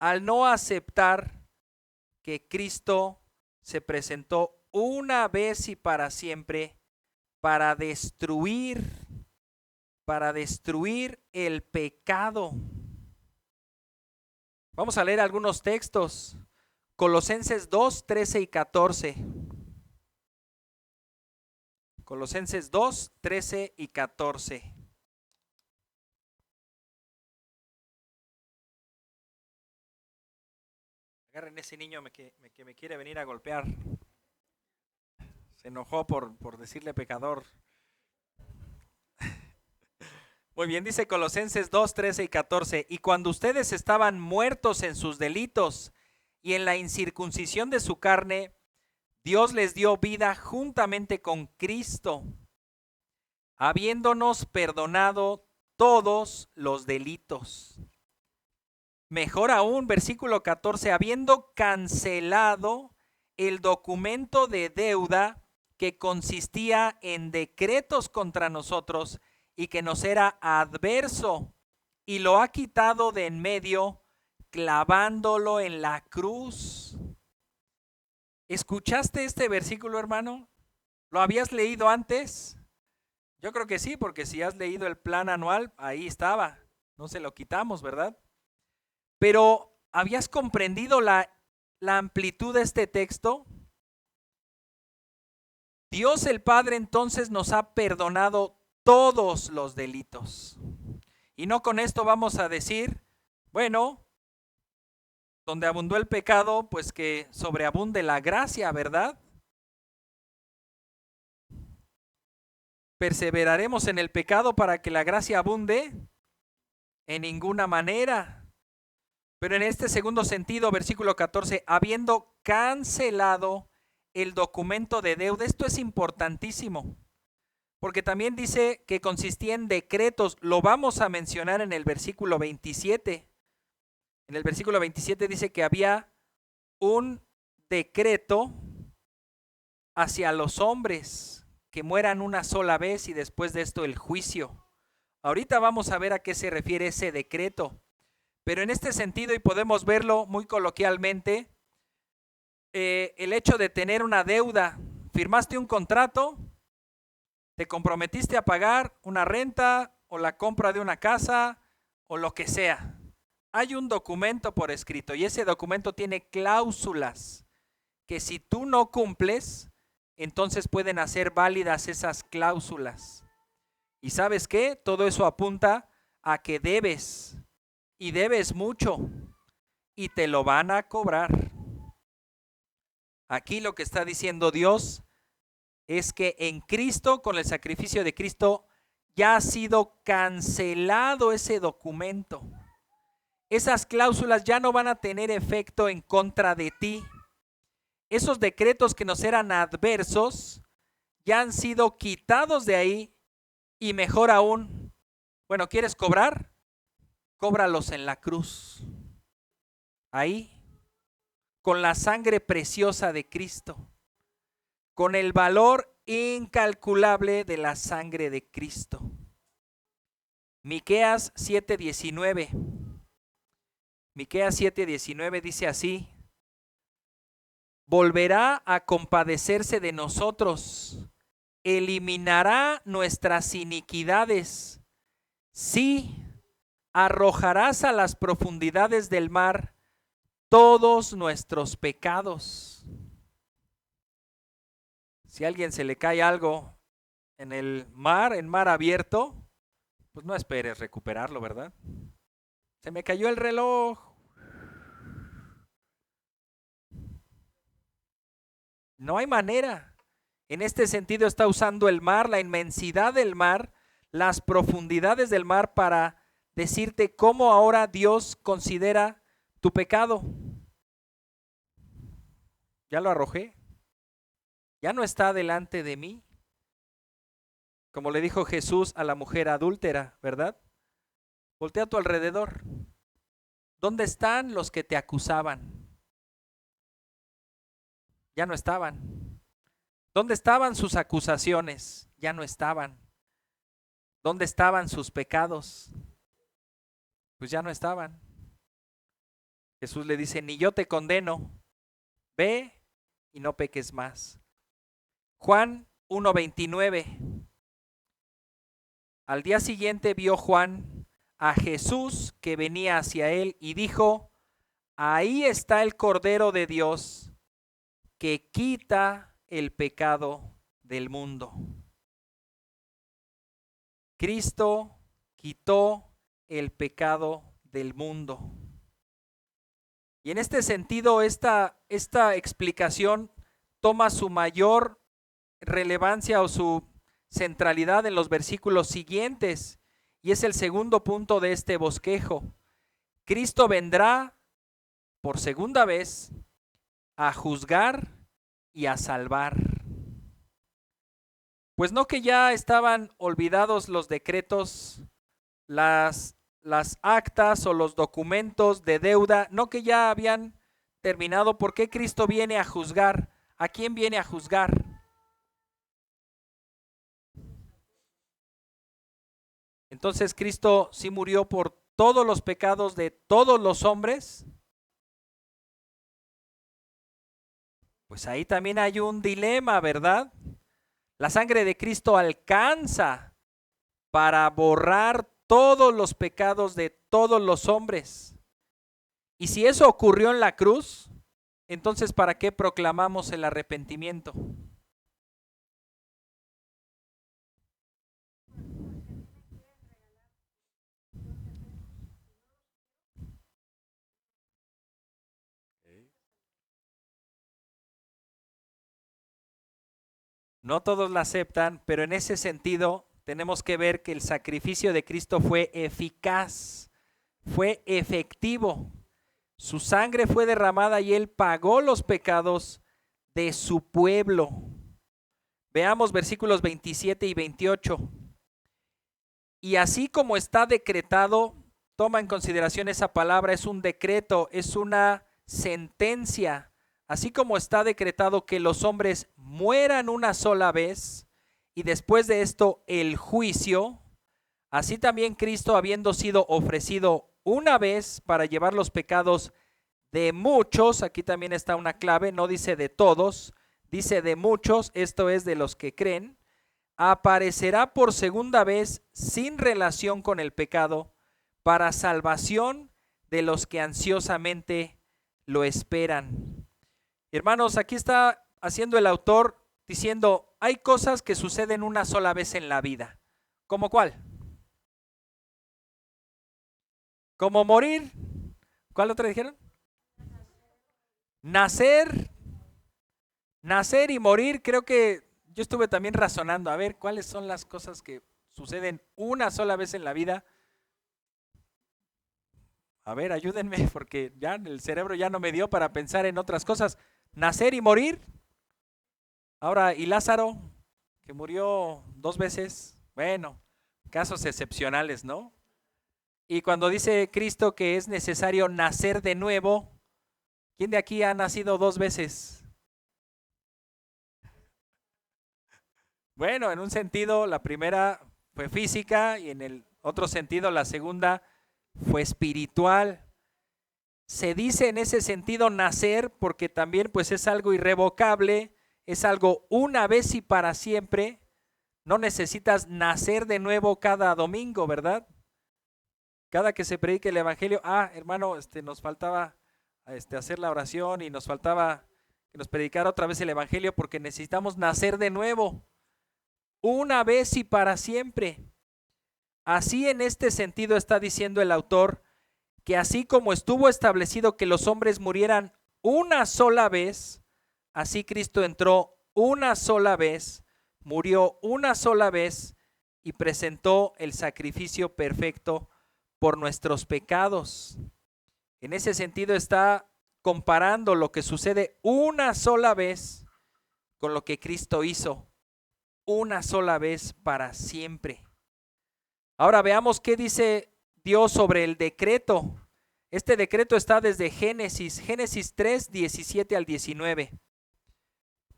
al no aceptar que Cristo se presentó una vez y para siempre para destruir el pecado. Vamos a leer algunos textos. Colosenses 2, 13 y 14. Colosenses 2, 13 y 14. Agarren ese niño que me quiere venir a golpear. Se enojó por decirle pecador. Muy bien, dice Colosenses 2, 13 y 14. Y cuando ustedes estaban muertos en sus delitos y en la incircuncisión de su carne, Dios les dio vida juntamente con Cristo, habiéndonos perdonado todos los delitos. Mejor aún, versículo 14, habiendo cancelado el documento de deuda que consistía en decretos contra nosotros y que nos era adverso, y lo ha quitado de en medio, clavándolo en la cruz. ¿Escuchaste este versículo, hermano? ¿Lo habías leído antes? Yo creo que sí, porque si has leído el plan anual, ahí estaba. No se lo quitamos, ¿verdad? Pero, ¿habías comprendido la amplitud de este texto? Dios el Padre entonces nos ha perdonado todos los delitos. Y no con esto vamos a decir, bueno, donde abundó el pecado, pues que sobreabunde la gracia, ¿verdad? ¿Perseveraremos en el pecado para que la gracia abunde? En ninguna manera. Pero en este segundo sentido, versículo 14, habiendo cancelado el documento de deuda, esto es importantísimo, porque también dice que consistía en decretos, lo vamos a mencionar en el versículo 27. En el versículo 27 dice que había un decreto hacia los hombres, que mueran una sola vez y después de esto el juicio. Ahorita vamos a ver a qué se refiere ese decreto. Pero en este sentido, y podemos verlo muy coloquialmente, el hecho de tener una deuda, firmaste un contrato, te comprometiste a pagar una renta o la compra de una casa o lo que sea. Hay un documento por escrito y ese documento tiene cláusulas que si tú no cumples, entonces pueden hacer válidas esas cláusulas. ¿Y sabes qué? Todo eso apunta a que debes. Y debes mucho y te lo van a cobrar. Aquí lo que está diciendo Dios es que en Cristo, con el sacrificio de Cristo, ya ha sido cancelado ese documento. Esas cláusulas ya no van a tener efecto en contra de ti. Esos decretos que nos eran adversos ya han sido quitados de ahí y mejor aún, bueno, ¿quieres cobrar? Cóbralos en la cruz, ahí, con la sangre preciosa de Cristo, con el valor incalculable de la sangre de Cristo. Miqueas 7:19. Miqueas 7:19 dice así: volverá a compadecerse de nosotros, eliminará nuestras iniquidades. Sí, arrojarás a las profundidades del mar todos nuestros pecados. Si a alguien se le cae algo en el mar, en mar abierto, pues no esperes recuperarlo, ¿verdad? Se me cayó el reloj. No hay manera. En este sentido está usando el mar, la inmensidad del mar, las profundidades del mar para decirte cómo ahora Dios considera tu pecado. Ya lo arrojé. Ya no está delante de mí. Como le dijo Jesús a la mujer adúltera, ¿verdad? Voltea a tu alrededor. ¿Dónde están los que te acusaban? Ya no estaban. ¿Dónde estaban sus acusaciones? Ya no estaban. ¿Dónde estaban sus pecados? Pues ya no estaban. Jesús le dice, ni yo te condeno, ve y no peques más. Juan 1:29. Al día siguiente vio Juan a Jesús que venía hacia él y dijo, ahí está el Cordero de Dios que quita el pecado del mundo. Cristo quitó el pecado del mundo. Y en este sentido, esta explicación toma su mayor relevancia o su centralidad en los versículos siguientes, y es el segundo punto de este bosquejo. Cristo vendrá por segunda vez a juzgar y a salvar. Pues no que ya estaban olvidados los decretos, las actas o los documentos de deuda, no que ya habían terminado. ¿Por qué Cristo viene a juzgar? ¿A quién viene a juzgar? Entonces Cristo sí murió por todos los pecados de todos los hombres. Pues ahí también hay un dilema, ¿verdad? La sangre de Cristo alcanza para borrar todos los pecados de todos los hombres. Y si eso ocurrió en la cruz, entonces ¿para qué proclamamos el arrepentimiento? No todos la aceptan, pero en ese sentido tenemos que ver que el sacrificio de Cristo fue eficaz, fue efectivo. Su sangre fue derramada y Él pagó los pecados de su pueblo. Veamos versículos 27 y 28. Y así como está decretado, toma en consideración esa palabra, es un decreto, es una sentencia. Así como está decretado que los hombres mueran una sola vez y después de esto el juicio, así también Cristo, habiendo sido ofrecido una vez para llevar los pecados de muchos, aquí también está una clave, no dice de todos, dice de muchos, esto es de los que creen, aparecerá por segunda vez sin relación con el pecado para salvación de los que ansiosamente lo esperan. Hermanos, aquí está haciendo el autor diciendo, hay cosas que suceden una sola vez en la vida. ¿Cómo cuál? ¿Como morir? ¿Cuál otra dijeron? Nacer y morir. Creo que yo estuve también razonando, a ver, ¿cuáles son las cosas que suceden una sola vez en la vida? A ver, ayúdenme, porque ya el cerebro ya no me dio para pensar en otras cosas. Nacer y morir. Ahora, ¿y Lázaro, que murió 2 veces? Bueno, casos excepcionales, ¿no? Y cuando dice Cristo que es necesario nacer de nuevo, ¿quién de aquí ha nacido 2 veces? Bueno, en un sentido, la primera fue física y en el otro sentido, la segunda fue espiritual. Se dice en ese sentido nacer porque también pues es algo irrevocable, es algo una vez y para siempre. No necesitas nacer de nuevo cada domingo, ¿verdad? Cada que se predique el evangelio, hermano, nos faltaba hacer la oración y nos faltaba que nos predicara otra vez el evangelio porque necesitamos nacer de nuevo, una vez y para siempre. Así en este sentido está diciendo el autor que así como estuvo establecido que los hombres murieran una sola vez, así Cristo entró una sola vez, murió una sola vez y presentó el sacrificio perfecto por nuestros pecados. En ese sentido está comparando lo que sucede una sola vez con lo que Cristo hizo una sola vez para siempre. Ahora veamos qué dice Dios sobre el decreto. Este decreto está desde Génesis 3, 17 al 19.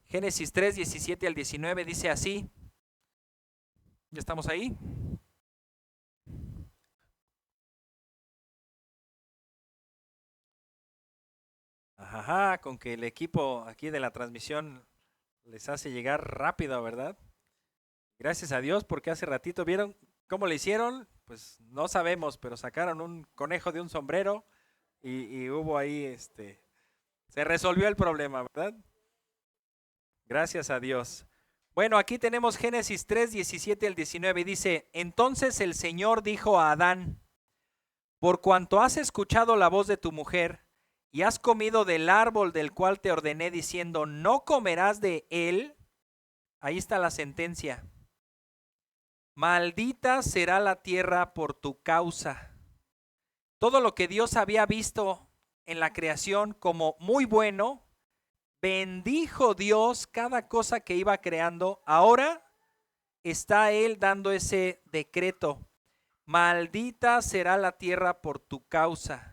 Génesis 3, 17 al 19 dice así. ¿Ya estamos ahí? Ajá, con que el equipo aquí de la transmisión les hace llegar rápido, ¿verdad? Gracias a Dios, porque hace ratito vieron cómo le hicieron, pues no sabemos, pero sacaron un conejo de un sombrero y hubo ahí, se resolvió el problema, ¿verdad? Gracias a Dios. Bueno, aquí tenemos Génesis 3, 17 al 19 y dice, entonces el Señor dijo a Adán, por cuanto has escuchado la voz de tu mujer y has comido del árbol del cual te ordené diciendo, no comerás de él, ahí está la sentencia. Maldita será la tierra por tu causa. Todo lo que Dios había visto en la creación como muy bueno, bendijo Dios cada cosa que iba creando. Ahora está Él dando ese decreto. Maldita será la tierra por tu causa.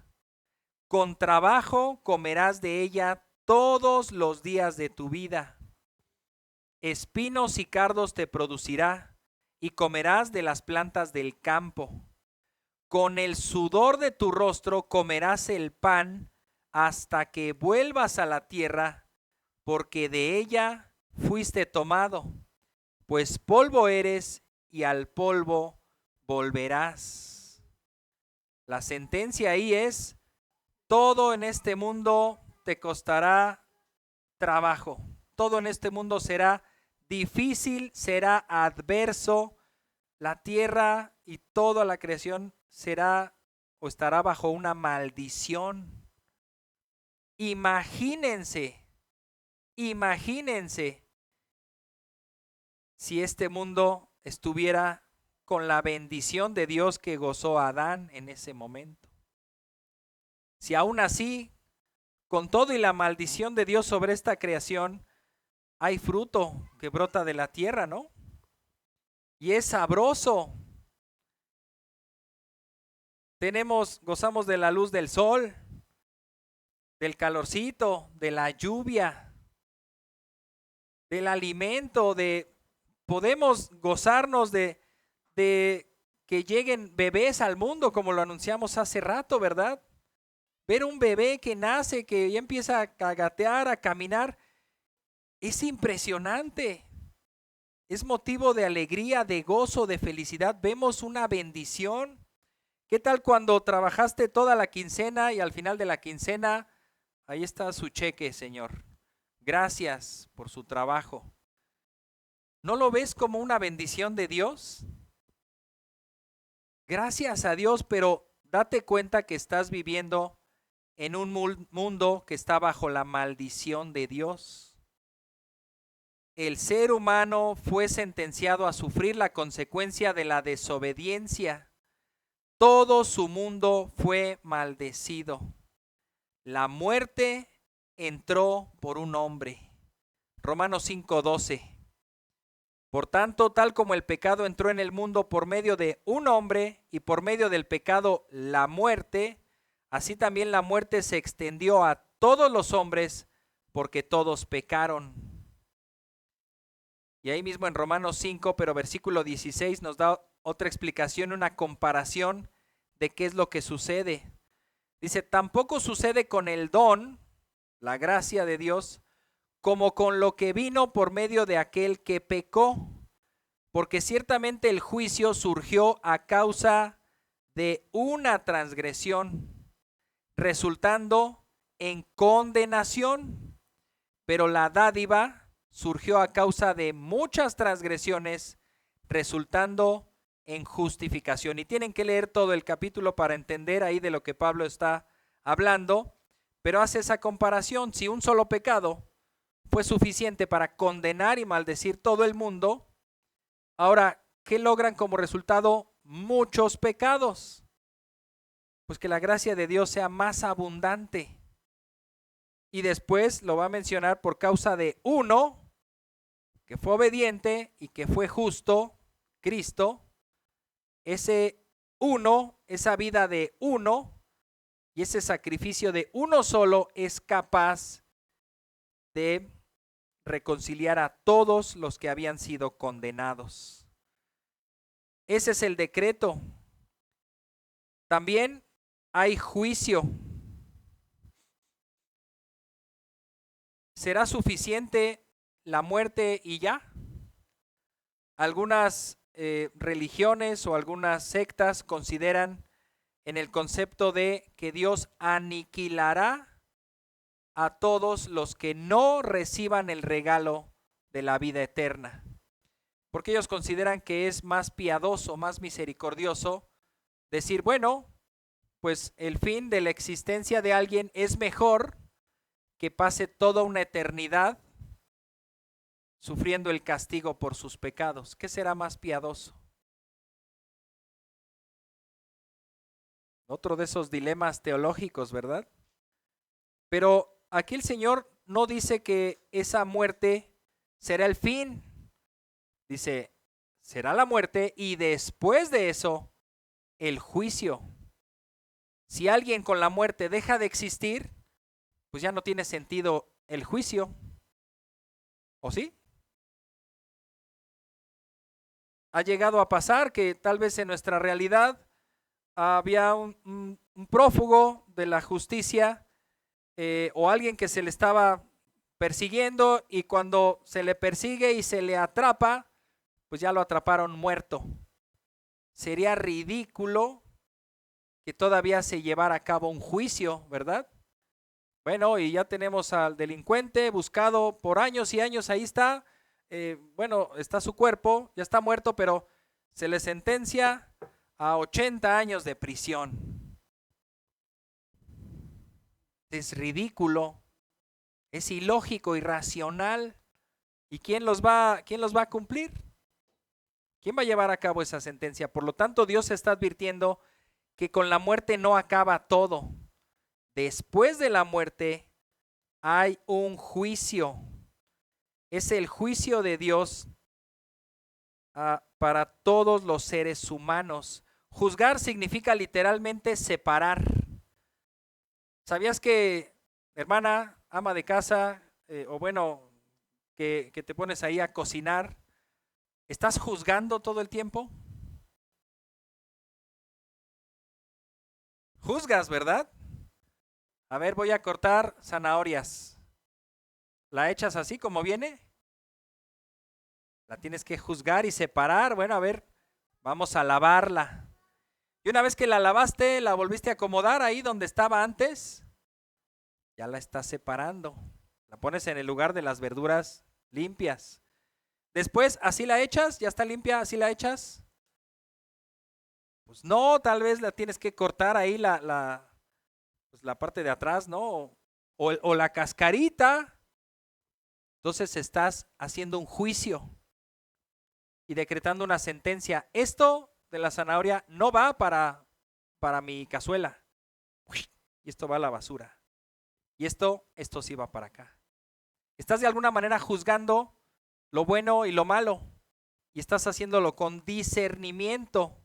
Con trabajo comerás de ella todos los días de tu vida. Espinos y cardos te producirá y comerás de las plantas del campo. Con el sudor de tu rostro comerás el pan hasta que vuelvas a la tierra, porque de ella fuiste tomado, pues polvo eres y al polvo volverás. La sentencia ahí es, todo en este mundo te costará trabajo, todo en este mundo será difícil, será adverso, la tierra y toda la creación será o estará bajo una maldición. Imagínense, imagínense si este mundo estuviera con la bendición de Dios que gozó Adán en ese momento. Si aún así, con todo y la maldición de Dios sobre esta creación, hay fruto que brota de la tierra, ¿no? Y es sabroso. Gozamos de la luz del sol, del calorcito, de la lluvia, del alimento, podemos gozarnos de que lleguen bebés al mundo, como lo anunciamos hace rato, ¿verdad? Ver un bebé que nace, que ya empieza a gatear, a caminar, es impresionante. Es motivo de alegría, de gozo, de felicidad. Vemos una bendición. ¿Qué tal cuando trabajaste toda la quincena y al final de la quincena, ahí está su cheque, Señor? Gracias por su trabajo. ¿No lo ves como una bendición de Dios? Gracias a Dios, pero date cuenta que estás viviendo en un mundo que está bajo la maldición de Dios. El ser humano fue sentenciado a sufrir la consecuencia de la desobediencia. Todo su mundo fue maldecido. La muerte entró por un hombre. Romanos 5:12. Por tanto, tal como el pecado entró en el mundo por medio de un hombre y por medio del pecado la muerte, así también la muerte se extendió a todos los hombres porque todos pecaron. Y ahí mismo en Romanos 5, pero versículo 16 nos da otra explicación, una comparación de qué es lo que sucede. Dice, tampoco sucede con el don, la gracia de Dios, como con lo que vino por medio de aquel que pecó, porque ciertamente el juicio surgió a causa de una transgresión, resultando en condenación, pero la dádiva surgió a causa de muchas transgresiones, resultando en justificación. Y tienen que leer todo el capítulo para entender ahí de lo que Pablo está hablando, pero hace esa comparación. Si un solo pecado fue suficiente para condenar y maldecir todo el mundo, ahora, ¿qué logran como resultado? Muchos pecados. Pues que la gracia de Dios sea más abundante. Y después lo va a mencionar por causa de uno que fue obediente y que fue justo, Cristo. Ese uno, esa vida de uno y ese sacrificio de uno solo es capaz de reconciliar a todos los que habían sido condenados. Ese es el decreto. También hay juicio. ¿Será suficiente la muerte y ya? Algunas religiones o algunas sectas consideran en el concepto de que Dios aniquilará a todos los que no reciban el regalo de la vida eterna, porque ellos consideran que es más piadoso, más misericordioso decir, bueno, pues el fin de la existencia de alguien es mejor que pase toda una eternidad sufriendo el castigo por sus pecados. ¿Qué será más piadoso? Otro de esos dilemas teológicos, ¿verdad? Pero aquí el Señor no dice que esa muerte será el fin. Dice, será la muerte y después de eso, el juicio. Si alguien con la muerte deja de existir, pues ya no tiene sentido el juicio. ¿O sí? Ha llegado a pasar que tal vez en nuestra realidad había un prófugo de la justicia o alguien que se le estaba persiguiendo y cuando se le persigue y se le atrapa, pues ya lo atraparon muerto. Sería ridículo que todavía se llevara a cabo un juicio, ¿verdad? Bueno, y ya tenemos al delincuente buscado por años y años, ahí está, bueno, está su cuerpo, ya está muerto, pero se le sentencia a 80 años de prisión. Es ridículo, es ilógico, irracional. ¿Y quién los va a cumplir? ¿Quién va a llevar a cabo esa sentencia? Por lo tanto, Dios está advirtiendo que con la muerte no acaba todo. Después de la muerte hay un juicio. Es el juicio de Dios para todos los seres humanos. Juzgar significa literalmente separar. ¿Sabías que, hermana, ama de casa, o bueno, que te pones ahí a cocinar, estás juzgando todo el tiempo? Juzgas, ¿verdad? A ver, voy a cortar zanahorias. ¿La echas así como viene? La tienes que juzgar y separar. Bueno, a ver, vamos a lavarla. Y una vez que la lavaste, la volviste a acomodar ahí donde estaba antes. Ya la estás separando. La pones en el lugar de las verduras limpias. Después, ¿así la echas? ¿Ya está limpia? ¿Así la echas? Pues no, tal vez la tienes que cortar ahí pues la parte de atrás, ¿no? O la cascarita. Entonces estás haciendo un juicio y decretando una sentencia. Esto de la zanahoria no va para mi cazuela. Y esto va a la basura. Y esto sí va para acá. Estás de alguna manera juzgando lo bueno y lo malo. Y estás haciéndolo con discernimiento,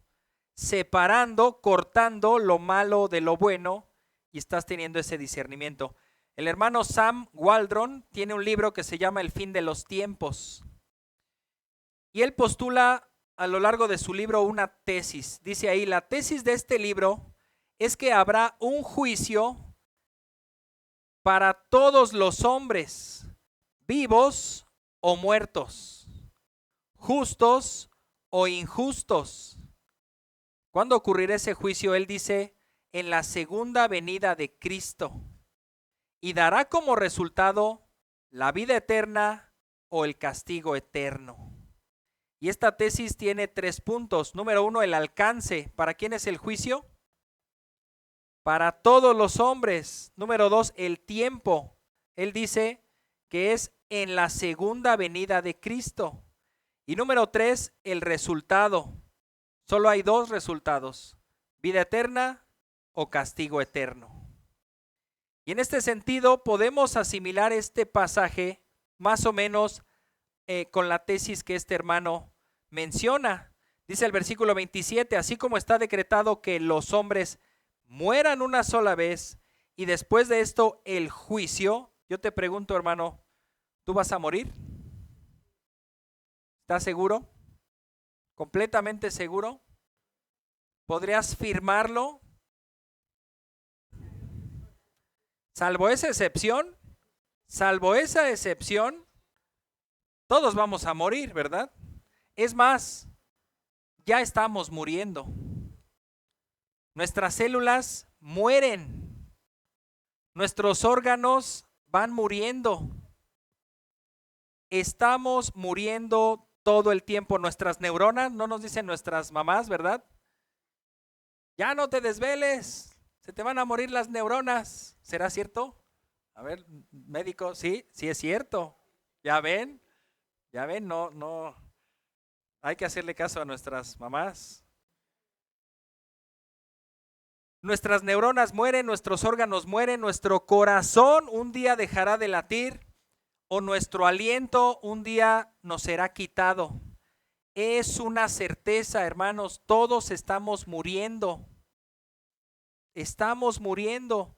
separando, cortando lo malo de lo bueno. Y estás teniendo ese discernimiento. El hermano Sam Waldron tiene un libro que se llama El fin de los tiempos. Y él postula a lo largo de su libro una tesis. Dice ahí, la tesis de este libro es que habrá un juicio para todos los hombres, vivos o muertos, justos o injustos. ¿Cuándo ocurrirá ese juicio? Él dice, en la segunda venida de Cristo. Y dará como resultado la vida eterna o el castigo eterno. Y esta tesis tiene 3 puntos. Número 1, el alcance. ¿Para quién es el juicio? Para todos los hombres. Número 2, el tiempo. Él dice que es en la segunda venida de Cristo. Y número 3, el resultado. Solo hay 2 resultados: vida eterna o castigo eterno. Y en este sentido podemos asimilar este pasaje más o menos con la tesis que este hermano menciona. Dice el versículo 27, así como está decretado que los hombres mueran una sola vez y después de esto el juicio. Yo te pregunto, hermano, ¿tú vas a morir? ¿Estás seguro? ¿Completamente seguro? ¿Podrías firmarlo? Salvo esa excepción, Salvo esa excepción, todos vamos a morir, ¿verdad? Es más, ya estamos muriendo. Nuestras células mueren. Nuestros órganos van muriendo. Estamos muriendo todo el tiempo. Nuestras neuronas, no nos dicen nuestras mamás, ¿verdad? Ya no te desveles, se te van a morir las neuronas. ¿Será cierto? A ver, médico, sí, sí es cierto. ¿Ya ven? ¿Ya ven? No, hay que hacerle caso a nuestras mamás. Nuestras neuronas mueren, nuestros órganos mueren, nuestro corazón un día dejará de latir o nuestro aliento un día nos será quitado. Es una certeza, hermanos, todos estamos muriendo. Estamos muriendo.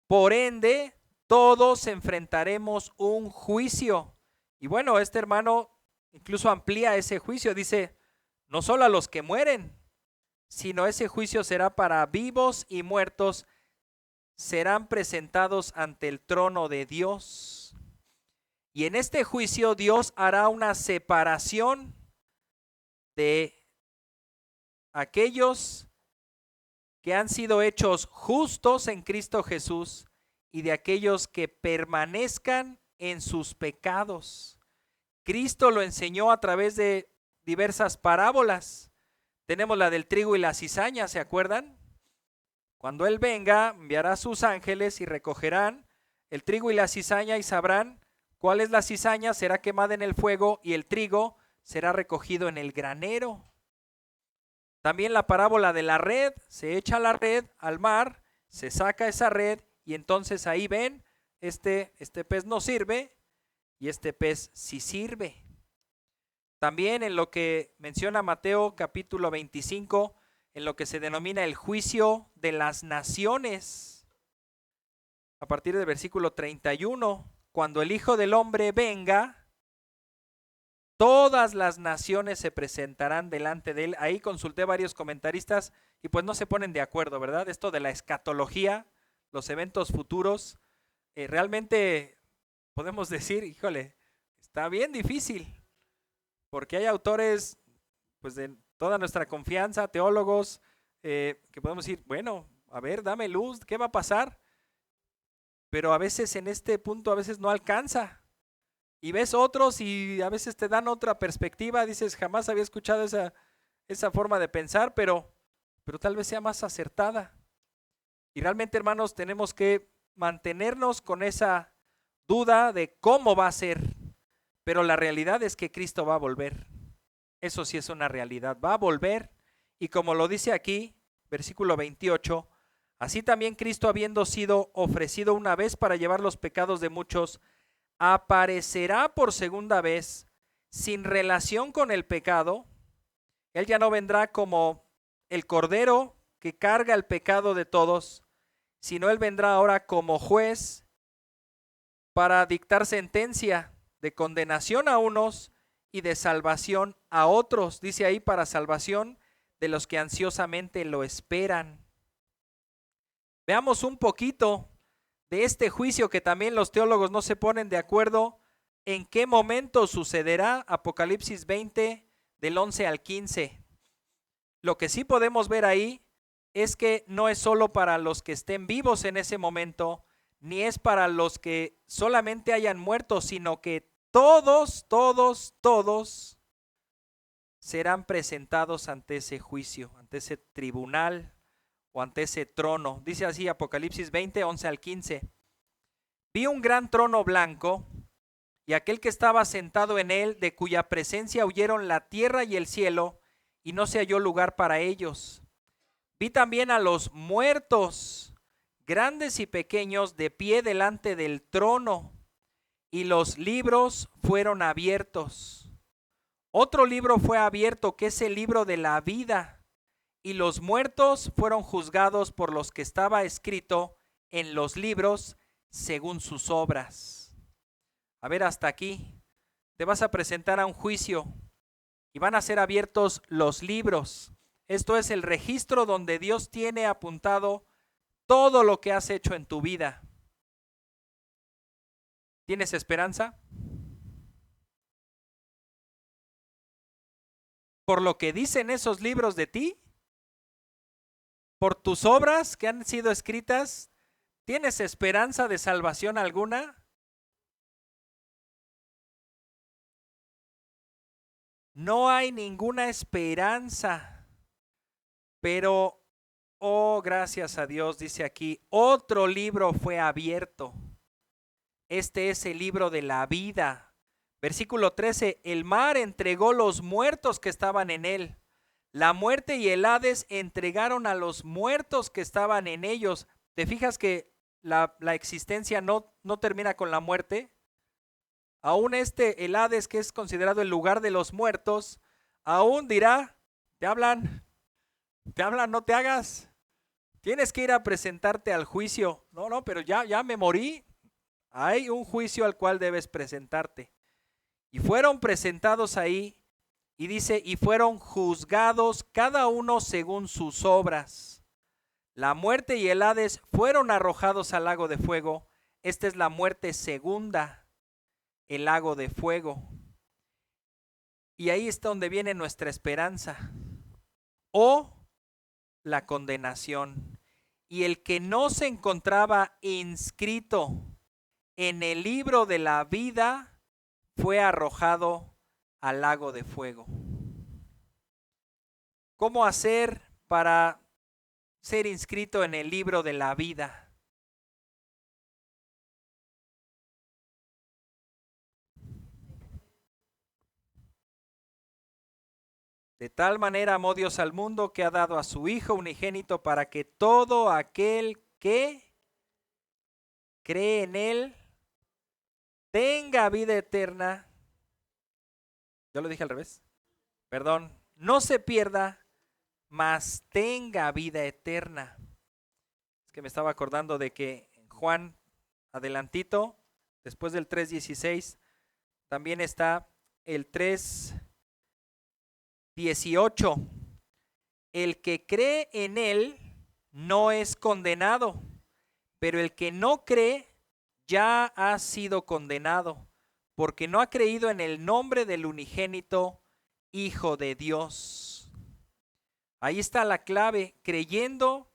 Por ende, todos enfrentaremos un juicio. Y bueno, este hermano incluso amplía ese juicio. Dice, no solo a los que mueren, sino ese juicio será para vivos y muertos. Serán presentados ante el trono de Dios. Y en este juicio Dios hará una separación de aquellos que han sido hechos justos en Cristo Jesús y de aquellos que permanezcan en sus pecados. Cristo lo enseñó a través de diversas parábolas. Tenemos la del trigo y la cizaña, ¿se acuerdan? Cuando Él venga, enviará a sus ángeles y recogerán el trigo y la cizaña y sabrán cuál es la cizaña, será quemada en el fuego y el trigo será recogido en el granero. También la parábola de la red, se echa la red al mar, se saca esa red y entonces ahí ven, este pez no sirve y este pez sí sirve. También en lo que menciona Mateo capítulo 25, en lo que se denomina el juicio de las naciones. A partir del versículo 31, cuando el Hijo del Hombre venga, todas las naciones se presentarán delante de él. Ahí consulté varios comentaristas y pues no se ponen de acuerdo, ¿verdad? Esto de la escatología, los eventos futuros, realmente podemos decir, híjole, está bien difícil, porque hay autores pues de toda nuestra confianza, teólogos, que podemos decir, bueno, a ver, dame luz, ¿qué va a pasar? Pero a veces en este punto a veces no alcanza. Y ves otros y a veces te dan otra perspectiva, dices, jamás había escuchado esa forma de pensar, pero tal vez sea más acertada. Y realmente, hermanos, tenemos que mantenernos con esa duda de cómo va a ser, pero la realidad es que Cristo va a volver. Eso sí es una realidad, va a volver, y como lo dice aquí, versículo 28, así también Cristo, habiendo sido ofrecido una vez para llevar los pecados de muchos, aparecerá por segunda vez sin relación con el pecado. Él ya no vendrá como el cordero que carga el pecado de todos, sino Él vendrá ahora como juez para dictar sentencia de condenación a unos y de salvación a otros. Dice ahí, para salvación de los que ansiosamente lo esperan. Veamos un poquito de este juicio que también los teólogos no se ponen de acuerdo en qué momento sucederá. Apocalipsis 20 del 11 al 15. Lo que sí podemos ver ahí es que no es solo para los que estén vivos en ese momento, ni es para los que solamente hayan muerto, sino que todos serán presentados ante ese juicio, ante ese tribunal o ante ese trono. Dice así Apocalipsis 20, 11 al 15. Vi un gran trono blanco y aquel que estaba sentado en él, de cuya presencia huyeron la tierra y el cielo, y no se halló lugar para ellos. Vi también a los muertos, grandes y pequeños, de pie delante del trono, y los libros fueron abiertos. Otro libro fue abierto, que es el libro de la vida, y los muertos fueron juzgados por los que estaba escrito en los libros según sus obras. A ver, hasta aquí. Te vas a presentar a un juicio y van a ser abiertos los libros. Esto es el registro donde Dios tiene apuntado todo lo que has hecho en tu vida. ¿Tienes esperanza? ¿Por lo que dicen esos libros de ti? ¿Por tus obras que han sido escritas? ¿Tienes esperanza de salvación alguna? No hay ninguna esperanza, pero, oh, gracias a Dios, dice aquí, otro libro fue abierto. Este es el libro de la vida. Versículo 13, el mar entregó los muertos que estaban en él. La muerte y el Hades entregaron a los muertos que estaban en ellos. ¿Te fijas que la existencia no termina con la muerte? Aún el Hades, que es considerado el lugar de los muertos, aún dirá, te hablan, no te hagas. Tienes que ir a presentarte al juicio. No, pero ya me morí. Hay un juicio al cual debes presentarte. Y fueron presentados ahí, y dice, y fueron juzgados cada uno según sus obras. La muerte y el Hades fueron arrojados al lago de fuego. Esta es la muerte segunda, el lago de fuego. Y ahí está donde viene nuestra esperanza. O la condenación. Y el que no se encontraba inscrito en el libro de la vida fue arrojado al lago de fuego. ¿Cómo hacer para ser inscrito en el libro de la vida? De tal manera amó Dios al mundo que ha dado a su Hijo unigénito para que todo aquel que cree en Él tenga vida eterna. Yo lo dije al revés. Perdón, no se pierda, mas tenga vida eterna. Es que me estaba acordando de que en Juan, adelantito, después del 3:16, también está el 3:18. El que cree en Él no es condenado, pero el que no cree ya ha sido condenado, porque no ha creído en el nombre del unigénito Hijo de Dios. Ahí está la clave. Creyendo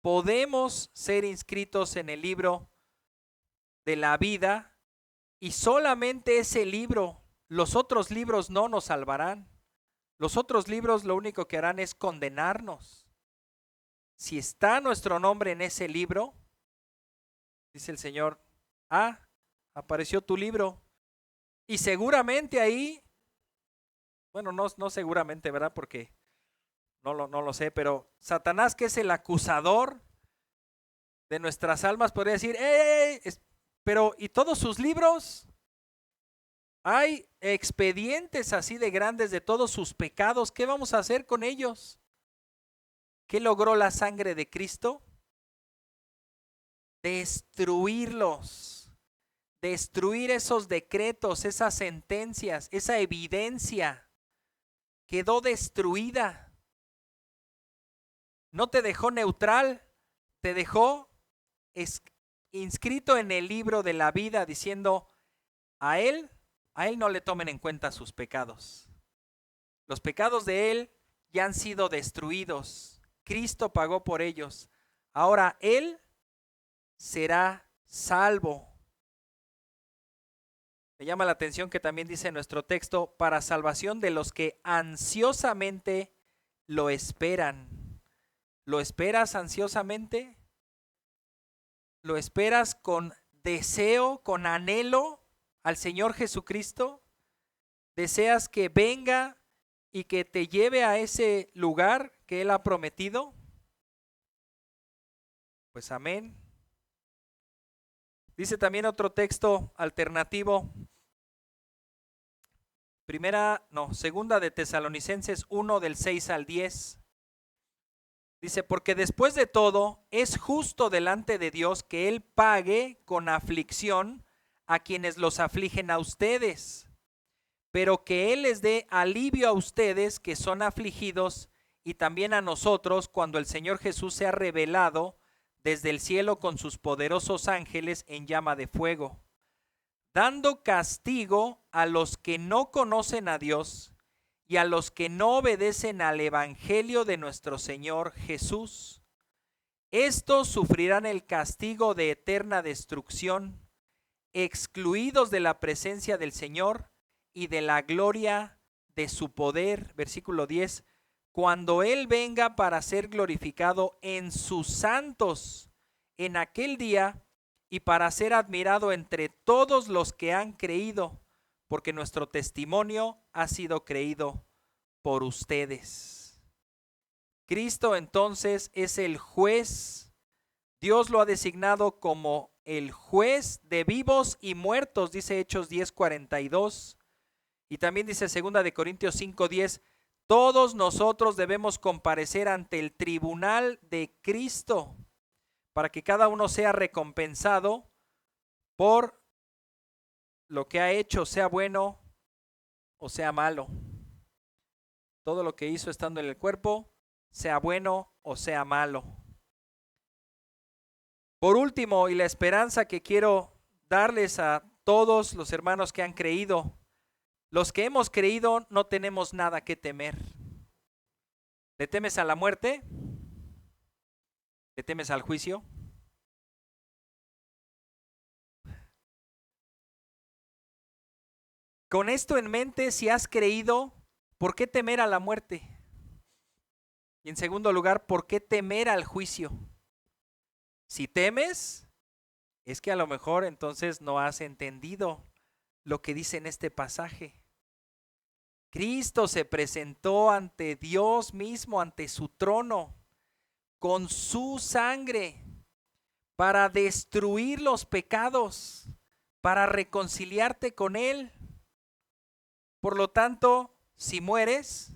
podemos ser inscritos en el libro de la vida, y solamente ese libro, los otros libros no nos salvarán. Los otros libros lo único que harán es condenarnos. Si está nuestro nombre en ese libro, dice el Señor, apareció tu libro. Y seguramente ahí, bueno, no seguramente, ¿verdad? Porque no lo sé, pero Satanás, que es el acusador de nuestras almas, podría decir, pero ¿y todos sus libros? Hay expedientes así de grandes de todos sus pecados. ¿Qué vamos a hacer con ellos? ¿Qué logró la sangre de Cristo? Destruirlos. Destruir esos decretos, esas sentencias, esa evidencia. Quedó destruida. No te dejó neutral, te dejó inscrito en el libro de la vida, diciendo, a él no le tomen en cuenta sus pecados. Los pecados de él ya han sido destruidos. Cristo pagó por ellos. Ahora él será salvo. Me llama la atención que también dice nuestro texto, para salvación de los que ansiosamente lo esperan. ¿Lo esperas ansiosamente? ¿Lo esperas con deseo, con anhelo al Señor Jesucristo? ¿Deseas que venga y que te lleve a ese lugar que Él ha prometido? Pues amén. Dice también otro texto alternativo, segunda de Tesalonicenses 1 del 6 al 10. Dice, porque después de todo es justo delante de Dios que Él pague con aflicción a quienes los afligen a ustedes, pero que Él les dé alivio a ustedes que son afligidos y también a nosotros cuando el Señor Jesús sea revelado desde el cielo con sus poderosos ángeles en llama de fuego. dando castigo a los que no conocen a Dios y a los que no obedecen al evangelio de nuestro Señor Jesús. Estos sufrirán el castigo de eterna destrucción, excluidos de la presencia del Señor y de la gloria de su poder. Versículo 10. Cuando Él venga para ser glorificado en sus santos en aquel día y para ser admirado entre todos los que han creído, porque nuestro testimonio ha sido creído por ustedes. Cristo entonces es el juez. Dios lo ha designado como el juez de vivos y muertos, dice Hechos 10:42. Y también dice 2 de Corintios 5:10, todos nosotros debemos comparecer ante el tribunal de Cristo para que cada uno sea recompensado por lo que ha hecho, sea bueno o sea malo. Todo lo que hizo estando en el cuerpo, sea bueno o sea malo. Por último, y la esperanza que quiero darles a todos los hermanos que han creído, los que hemos creído no tenemos nada que temer. ¿Le temes a la muerte? ¿Le temes al juicio? Con esto en mente, si has creído, ¿por qué temer a la muerte? Y en segundo lugar, ¿por qué temer al juicio? Si temes, es que a lo mejor entonces no has entendido lo que dice en este pasaje. Cristo se presentó ante Dios mismo, ante su trono, con su sangre, para destruir los pecados, para reconciliarte con Él. Por lo tanto, si mueres,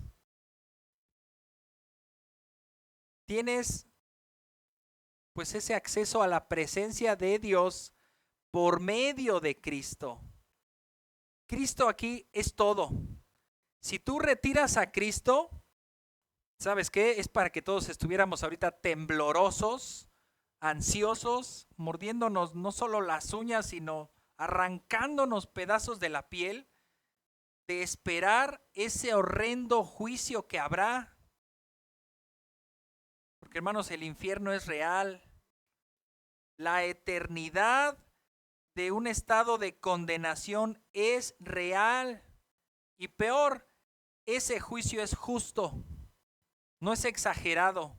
tienes pues ese acceso a la presencia de Dios por medio de Cristo. Cristo aquí es todo. Si tú retiras a Cristo, ¿sabes qué? Es para que todos estuviéramos ahorita temblorosos, ansiosos, mordiéndonos no solo las uñas, sino arrancándonos pedazos de la piel, de esperar ese horrendo juicio que habrá. Porque hermanos, el infierno es real. La eternidad de un estado de condenación es real. Y peor, ese juicio es justo. No es exagerado,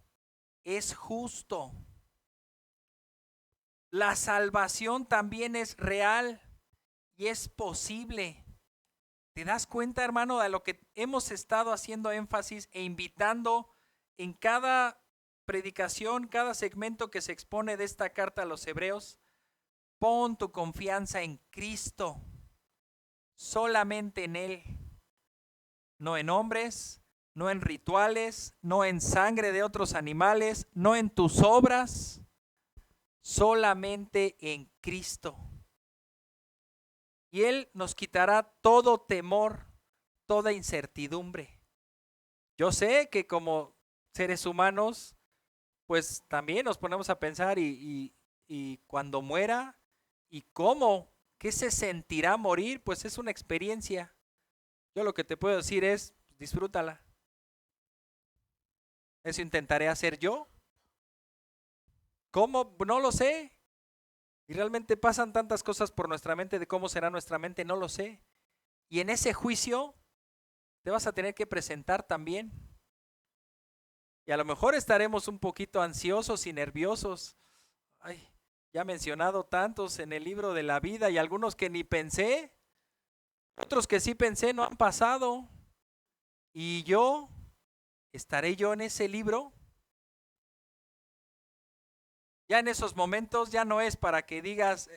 es justo. La salvación también es real y es posible. ¿Te das cuenta, hermano, de lo que hemos estado haciendo énfasis e invitando en cada predicación, cada segmento que se expone de esta carta a los hebreos? Pon tu confianza en Cristo, solamente en Él, no en hombres, no en rituales, no en sangre de otros animales, no en tus obras, solamente en Cristo. Y Él nos quitará todo temor, toda incertidumbre. Yo sé que como seres humanos, pues también nos ponemos a pensar y cuando muera y cómo, qué se sentirá morir, pues es una experiencia. Yo lo que te puedo decir es, disfrútala. Eso intentaré hacer yo. ¿Cómo? No lo sé. Y realmente pasan tantas cosas por nuestra mente de cómo será nuestra mente, no lo sé. Y en ese juicio te vas a tener que presentar también. Y a lo mejor estaremos un poquito ansiosos y nerviosos. Ay, ya he mencionado tantos en el libro de la vida y algunos que ni pensé. Otros que sí pensé no han pasado. ¿Y yo? ¿Estaré yo en ese libro? Ya en esos momentos ya no es para que digas,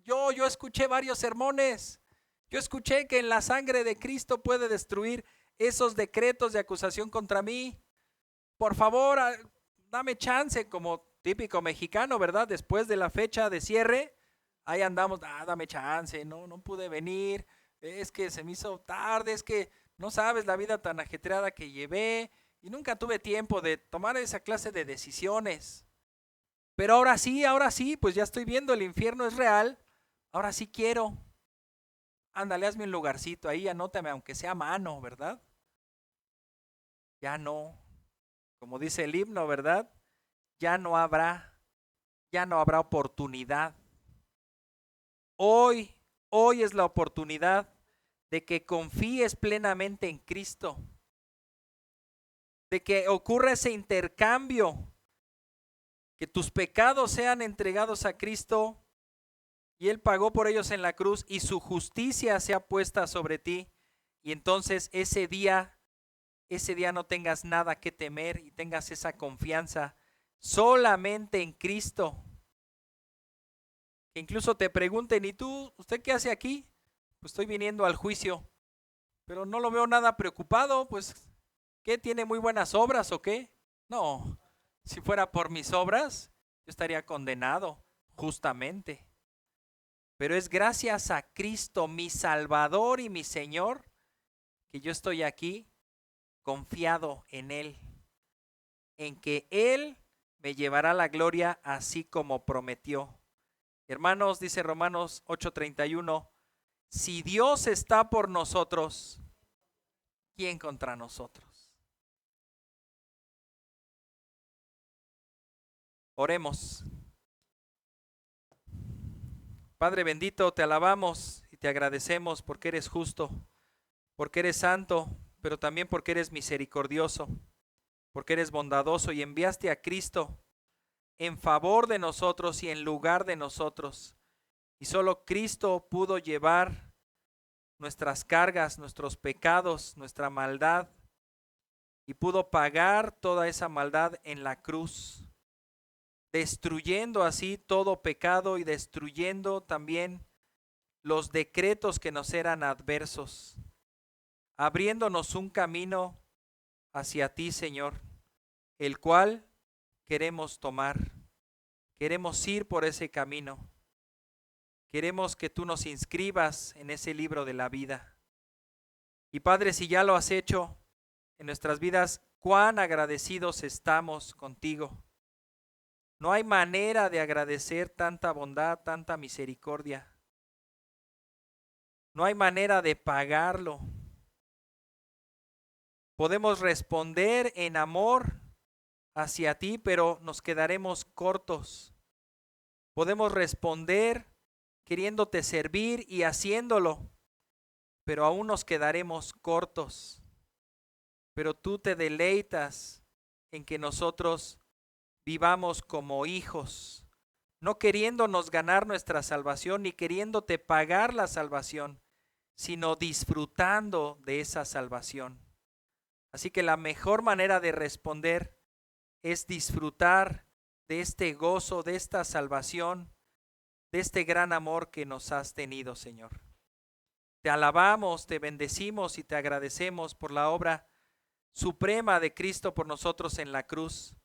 yo escuché varios sermones, yo escuché que en la sangre de Cristo puede destruir esos decretos de acusación contra mí. Por favor, dame chance, como típico mexicano, ¿verdad? Después de la fecha de cierre, ahí andamos, dame chance, no pude venir, es que se me hizo tarde, es que no sabes la vida tan ajetreada que llevé y nunca tuve tiempo de tomar esa clase de decisiones. Pero ahora sí, pues ya estoy viendo, el infierno es real, ahora sí quiero. Ándale, hazme un lugarcito ahí, anótame, aunque sea a mano, ¿verdad? Ya no. Como dice el himno, ¿verdad? Ya no habrá, ya no habrá oportunidad. Hoy, hoy es la oportunidad de que confíes plenamente en Cristo, de que ocurra ese intercambio, que tus pecados sean entregados a Cristo y Él pagó por ellos en la cruz y su justicia sea puesta sobre ti. Y entonces ese día no tengas nada que temer y tengas esa confianza solamente en Cristo. Que incluso te pregunten, ¿y tú, usted qué hace aquí? Pues estoy viniendo al juicio, pero no lo veo nada preocupado, pues, ¿qué? ¿Tiene muy buenas obras o qué? No, si fuera por mis obras, yo estaría condenado, justamente. Pero es gracias a Cristo, mi Salvador y mi Señor, que yo estoy aquí confiado en Él, en que Él me llevará a la gloria así como prometió. Hermanos, dice Romanos 8:31, si Dios está por nosotros, ¿quién contra nosotros? Oremos. Padre bendito, te alabamos y te agradecemos porque eres justo, porque eres santo, pero también porque eres misericordioso, porque eres bondadoso y enviaste a Cristo en favor de nosotros y en lugar de nosotros. Y solo Cristo pudo llevar nuestras cargas, nuestros pecados, nuestra maldad, y pudo pagar toda esa maldad en la cruz, destruyendo así todo pecado y destruyendo también los decretos que nos eran adversos, abriéndonos un camino hacia ti, Señor, el cual queremos tomar. Queremos ir por ese camino. Queremos que tú nos inscribas en ese libro de la vida. Y Padre, si ya lo has hecho en nuestras vidas, cuán agradecidos estamos contigo. No hay manera de agradecer tanta bondad, tanta misericordia. No hay manera de pagarlo. Podemos responder en amor hacia ti, pero nos quedaremos cortos. Podemos responder queriéndote servir y haciéndolo, pero aún nos quedaremos cortos. Pero tú te deleitas en que nosotros vivamos como hijos, no queriéndonos ganar nuestra salvación ni queriéndote pagar la salvación, sino disfrutando de esa salvación. Así que la mejor manera de responder es disfrutar de este gozo, de esta salvación, de este gran amor que nos has tenido, Señor. Te alabamos, te bendecimos y te agradecemos por la obra suprema de Cristo por nosotros en la cruz.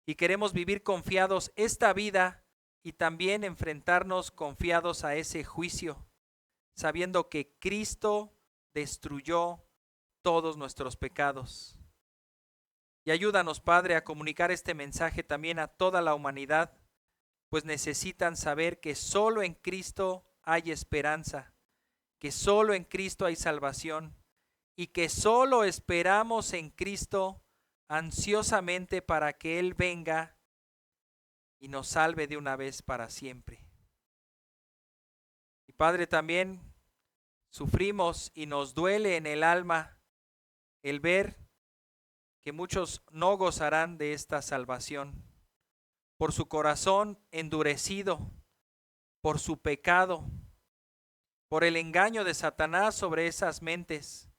Y queremos vivir confiados esta vida y también enfrentarnos confiados a ese juicio, sabiendo que Cristo destruyó todos nuestros pecados. Y ayúdanos, Padre, a comunicar este mensaje también a toda la humanidad, pues necesitan saber que solo en Cristo hay esperanza, que solo en Cristo hay salvación y que solo esperamos en Cristo ansiosamente para que Él venga y nos salve de una vez para siempre. Y Padre, también sufrimos y nos duele en el alma el ver que muchos no gozarán de esta salvación por su corazón endurecido, por su pecado, por el engaño de Satanás sobre esas mentes,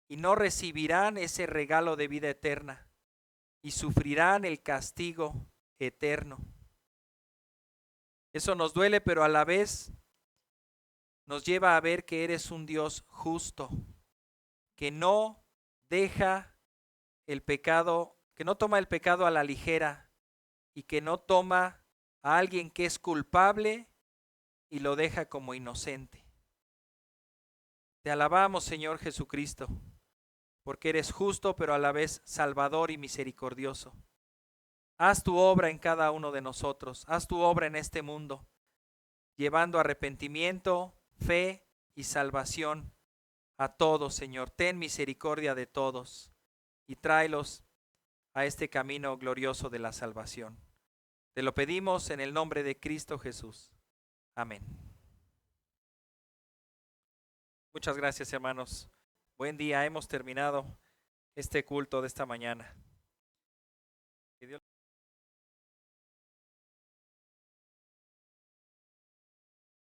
y no recibirán ese regalo de vida eterna y sufrirán el castigo eterno. Eso nos duele, pero a la vez nos lleva a ver que eres un Dios justo, que no deja el pecado, que no toma el pecado a la ligera y que no toma a alguien que es culpable y lo deja como inocente. Te alabamos, Señor Jesucristo, porque eres justo, pero a la vez salvador y misericordioso. Haz tu obra en cada uno de nosotros, haz tu obra en este mundo, llevando arrepentimiento, fe y salvación a todos, Señor. Ten misericordia de todos y tráelos a este camino glorioso de la salvación. Te lo pedimos en el nombre de Cristo Jesús. Amén. Muchas gracias, hermanos. Buen día. Hemos terminado este culto de esta mañana. Que Dios